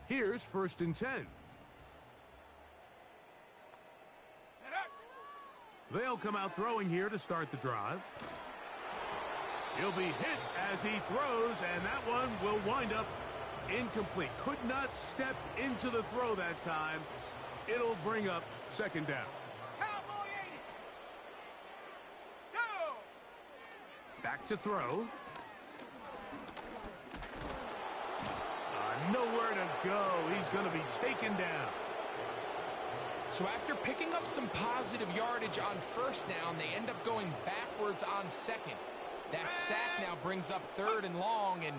Here's 1st and 10. They'll come out throwing here to start the drive. He'll be hit as he throws, and that one will wind up incomplete. Could not step into the throw that time. It'll bring up 2nd down. Cowboy 80. Go! Back to throw. Nowhere to go. He's going to be taken down. So after picking up some positive yardage on 1st down, they end up going backwards on 2nd. That sack now brings up 3rd and long, and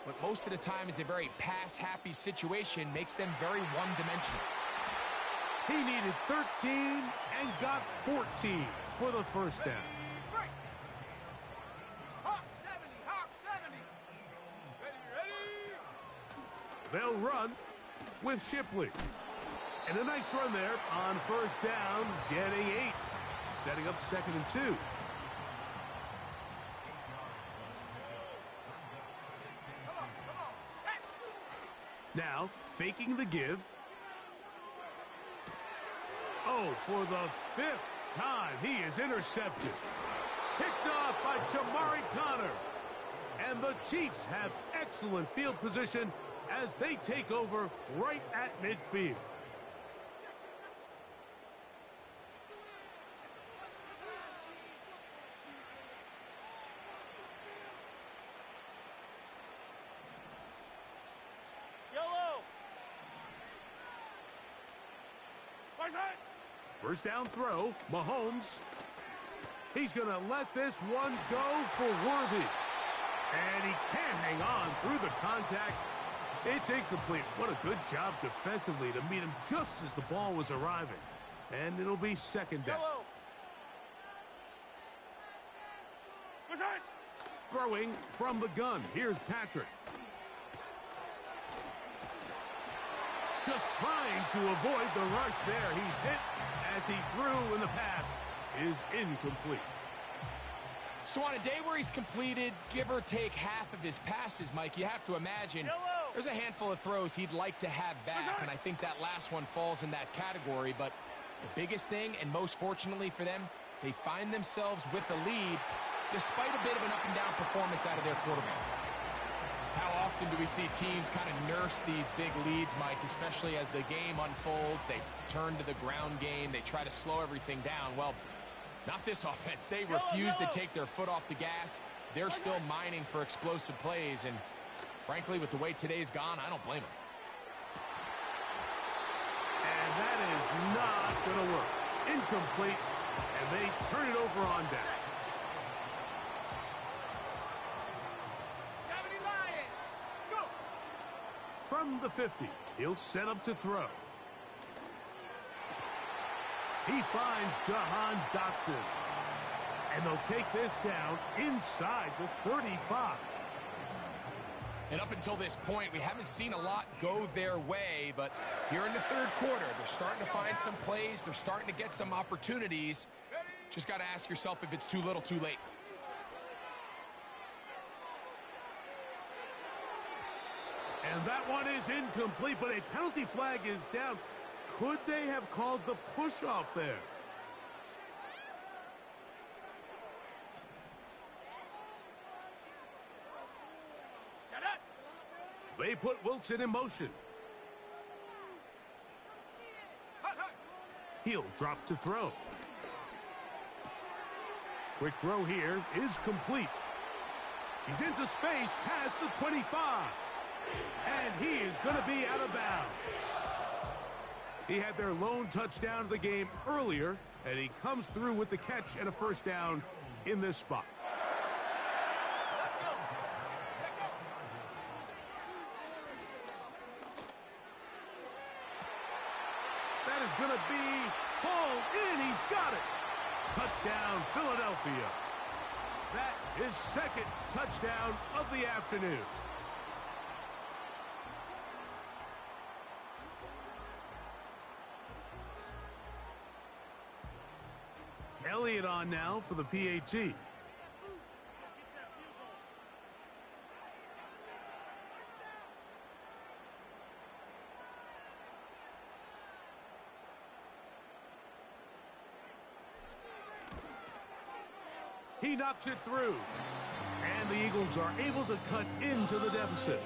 what most of the time is a very pass-happy situation makes them very one-dimensional. He needed 13 and got 14 for the 1st down. Ready. They'll run with Shipley. And a nice run there on first down, getting 8. Setting up 2nd and 2. Now, faking the give. Oh, for the 5th time, he is intercepted. Picked off by Jamari Connor. And the Chiefs have excellent field position as they take over right at midfield. First down throw, Mahomes. He's going to let this one go for Worthy. And he can't hang on through the contact. It's incomplete. What a good job defensively to meet him just as the ball was arriving. And it'll be 2nd down. Throwing from the gun. Here's Patrick. Just trying to avoid the rush there. He's hit as he threw, and the pass is incomplete. So on a day where he's completed, give or take half of his passes, Mike, you have to imagine there's a handful of throws he'd like to have back, and I think that last one falls in that category. But the biggest thing, and most fortunately for them, they find themselves with a lead despite a bit of an up-and-down performance out of their quarterback. How often do we see teams kind of nurse these big leads, Mike, especially as the game unfolds? They turn to the ground game. They try to slow everything down. Well, not this offense. They refuse to take their foot off the gas. They're still mining for explosive plays, and frankly, with the way today's gone, I don't blame them. And that is not going to work. Incomplete, and they turn it over on downs. From the 50, he'll set up to throw. He finds Jahan Dotson. And they'll take this down inside the 35. And up until this point, we haven't seen a lot go their way, but here in the 3rd quarter, they're starting to find some plays. They're starting to get some opportunities. Just got to ask yourself if it's too little, too late. And that one is incomplete, but a penalty flag is down. Could they have called the push-off there? They put Wilson in motion. He'll drop to throw. Quick throw here is complete. He's into space past the 25. And he is going to be out of bounds. He had their lone touchdown of the game earlier, and he comes through with the catch and a first down in this spot. That is going to be hauled in. He's got it. Touchdown, Philadelphia. That is 2nd touchdown of the afternoon. Elliott on now for the PAT. He knocks it through. And the Eagles are able to cut into the deficit.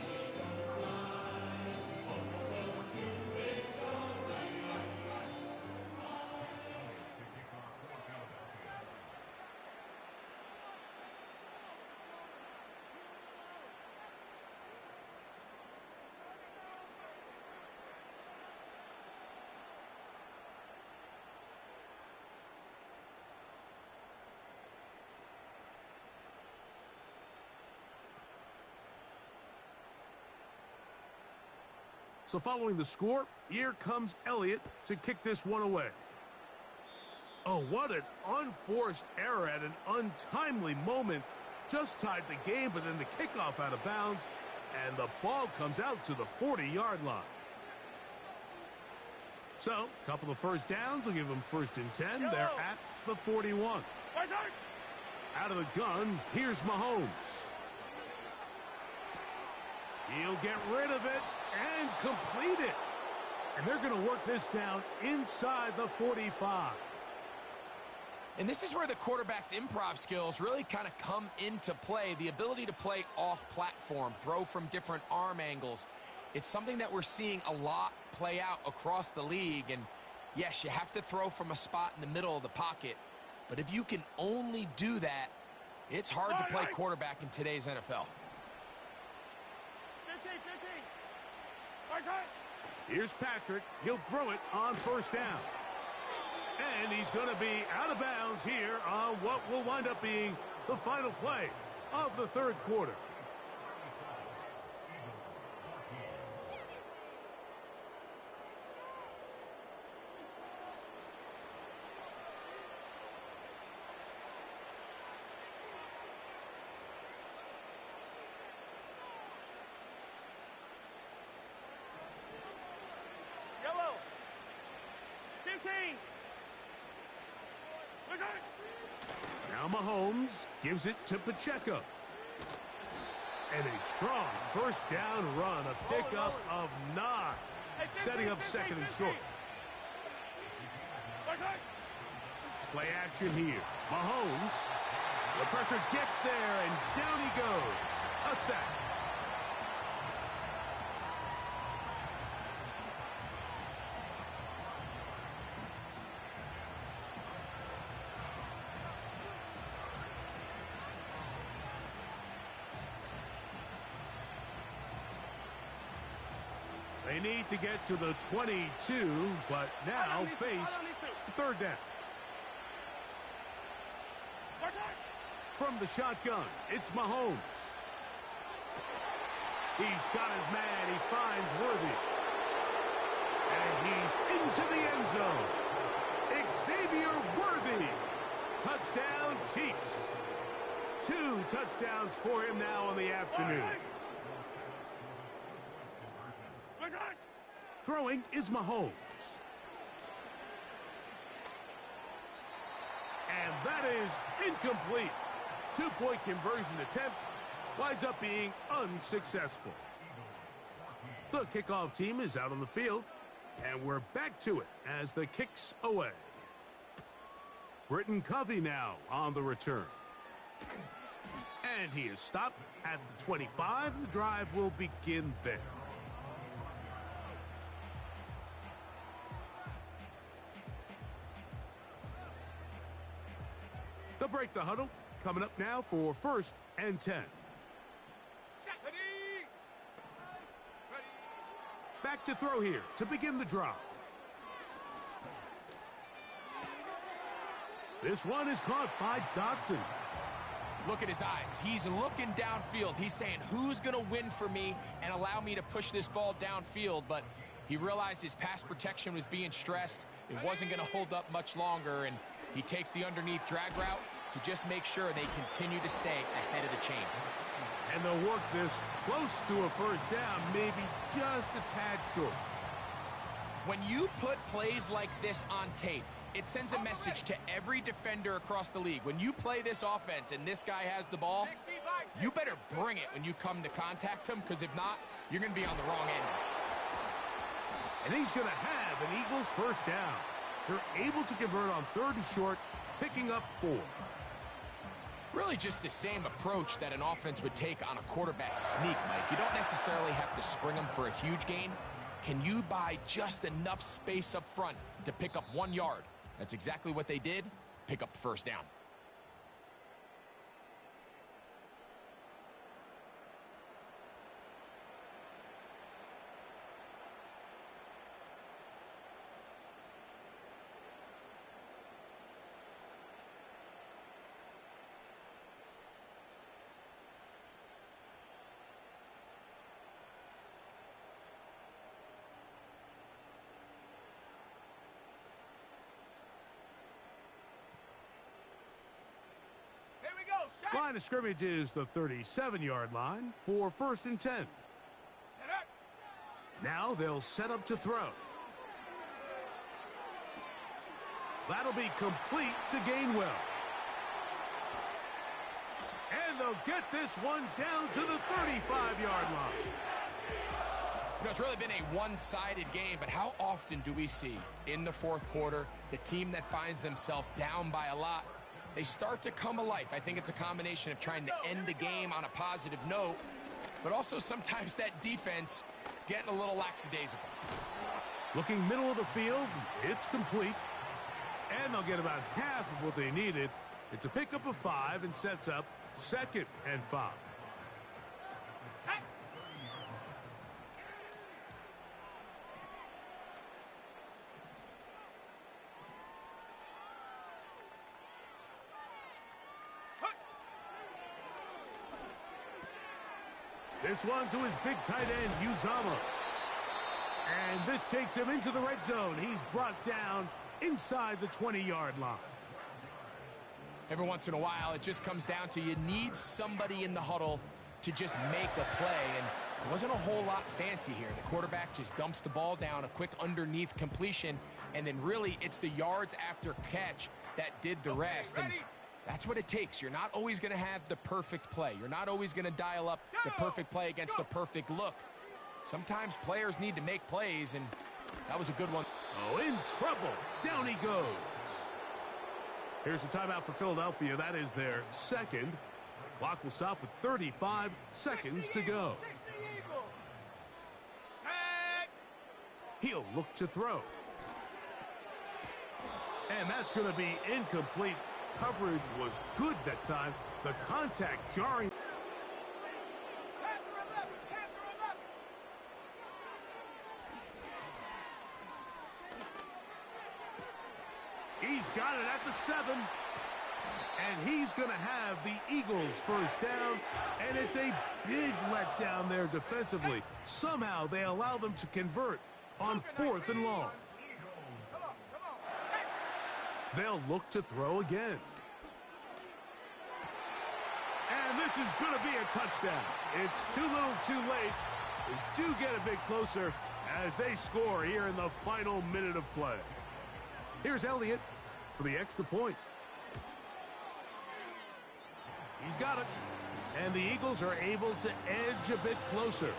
So following the score, here comes Elliott to kick this one away. Oh, what an unforced error at an untimely moment. Just tied the game, but then the kickoff out of bounds, and the ball comes out to the 40-yard line. So, a couple of first downs will give them 1st and 10. They're at the 41. Out of the gun, here's Mahomes. He'll get rid of it and complete it. And they're going to work this down inside the 45. And this is where the quarterback's improv skills really kind of come into play. The ability to play off-platform, throw from different arm angles. It's something that we're seeing a lot play out across the league. And yes, you have to throw from a spot in the middle of the pocket. But if you can only do that, it's hard to play quarterback in today's NFL. 15. Here's Patrick. He'll throw it on 1st down. And he's going to be out of bounds here on what will wind up being the final play of the 3rd quarter. Yellow. 15. Now Mahomes gives it to Pacheco. And a strong 1st down run, a pickup of 9, setting up 2nd and short. Play action here. Mahomes, the pressure gets there, and down he goes. A sack. They need to get to the 22, but now face 3rd down. From the shotgun, it's Mahomes. He's got his man. He finds Worthy. And he's into the end zone. Xavier Worthy. Touchdown, Chiefs. 2 touchdowns for him now in the afternoon. Throwing is Mahomes. And that is incomplete. 2-point conversion attempt winds up being unsuccessful. The kickoff team is out on the field, and we're back to it as the kick's away. Britton Covey now on the return. And he is stopped at the 25. The drive will begin there. They'll break the huddle. Coming up now for 1st and 10. Back to throw here to begin the drive. This one is caught by Dotson. Look at his eyes. He's looking downfield. He's saying, who's going to win for me and allow me to push this ball downfield? But he realized his pass protection was being stressed. It wasn't going to hold up much longer, and he takes the underneath drag route to just make sure they continue to stay ahead of the chains. And they'll work this close to a 1st down, maybe just a tad short. When you put plays like this on tape, it sends a message to every defender across the league. When you play this offense and this guy has the ball, you better bring it when you come to contact him, because if not, you're going to be on the wrong end. And he's going to have an Eagles 1st down. They're able to convert on 3rd and short, picking up 4. Really just the same approach that an offense would take on a quarterback sneak, Mike. You don't necessarily have to spring them for a huge gain. Can you buy just enough space up front to pick up 1 yard? That's exactly what they did. Pick up the 1st down. Line of scrimmage is the 37-yard line for 1st and 10. Now they'll set up to throw. That'll be complete to Gainwell. And they'll get this one down to the 35-yard line. You know, it's really been a one-sided game, but how often do we see in the fourth quarter the team that finds themselves down by a lot, they start to come alive? I think it's a combination of trying to end the game on a positive note, but also sometimes that defense getting a little lackadaisical. Looking middle of the field, it's complete. And they'll get about half of what they needed. It's a pickup of 5 and sets up 2nd and 5. This one to his big tight end, Uzama. And this takes him into the red zone. He's brought down inside the 20-yard line. Every once in a while, it just comes down to you need somebody in the huddle to just make a play. And it wasn't a whole lot fancy here. The quarterback just dumps the ball down, a quick underneath completion, and then really it's the yards after catch that did the rest. And that's what it takes. You're not always going to have the perfect play. You're not always going to dial up the perfect play against the perfect look. Sometimes players need to make plays, and that was a good one. Oh, in trouble. Down he goes. Here's a timeout for Philadelphia. That is their 2nd. Clock will stop with 35 seconds to go. He'll look to throw. And that's going to be incomplete. Coverage was good that time. The contact jarring. He's got it at the 7. And he's going to have the Eagles first down. And it's a big letdown there defensively. Somehow they allow them to convert on 4th and long. They'll look to throw again. And this is going to be a touchdown. It's too little too late. They do get a bit closer as they score here in the final minute of play. Here's Elliott for the extra point. He's got it. And the Eagles are able to edge a bit closer.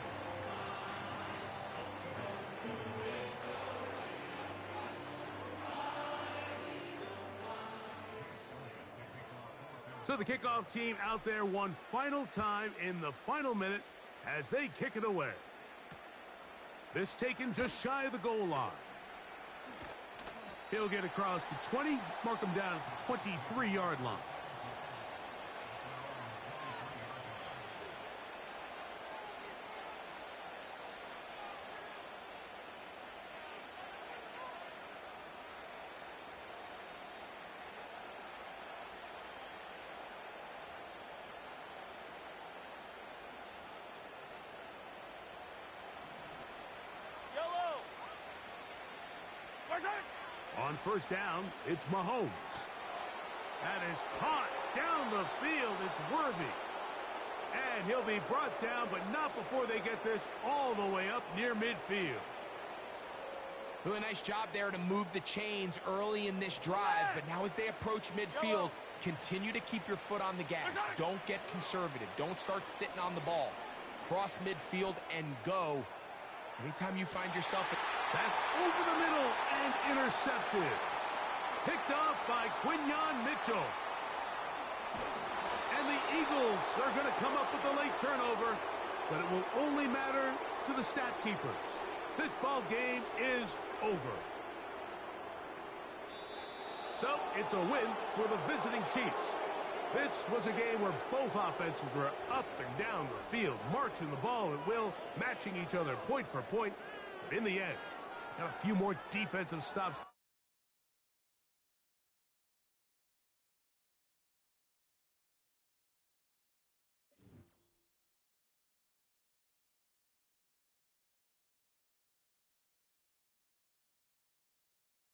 So the kickoff team out there one final time in the final minute as they kick it away. This taken just shy of the goal line. He'll get across the 20, mark him down at the 23-yard line. On first down, it's Mahomes. That is caught down the field. It's Worthy. And he'll be brought down, but not before they get this all the way up near midfield. Doing a nice job there to move the chains early in this drive, but now as they approach midfield, continue to keep your foot on the gas. Don't get conservative. Don't start sitting on the ball. Cross midfield and go. Anytime you find yourself... That's over the middle and intercepted. Picked off by Quinyon Mitchell. And the Eagles are going to come up with a late turnover, but it will only matter to the stat keepers. This ball game is over. So it's a win for the visiting Chiefs. This was a game where both offenses were up and down the field, marching the ball at will, matching each other point for point. But in the end, got a few more defensive stops.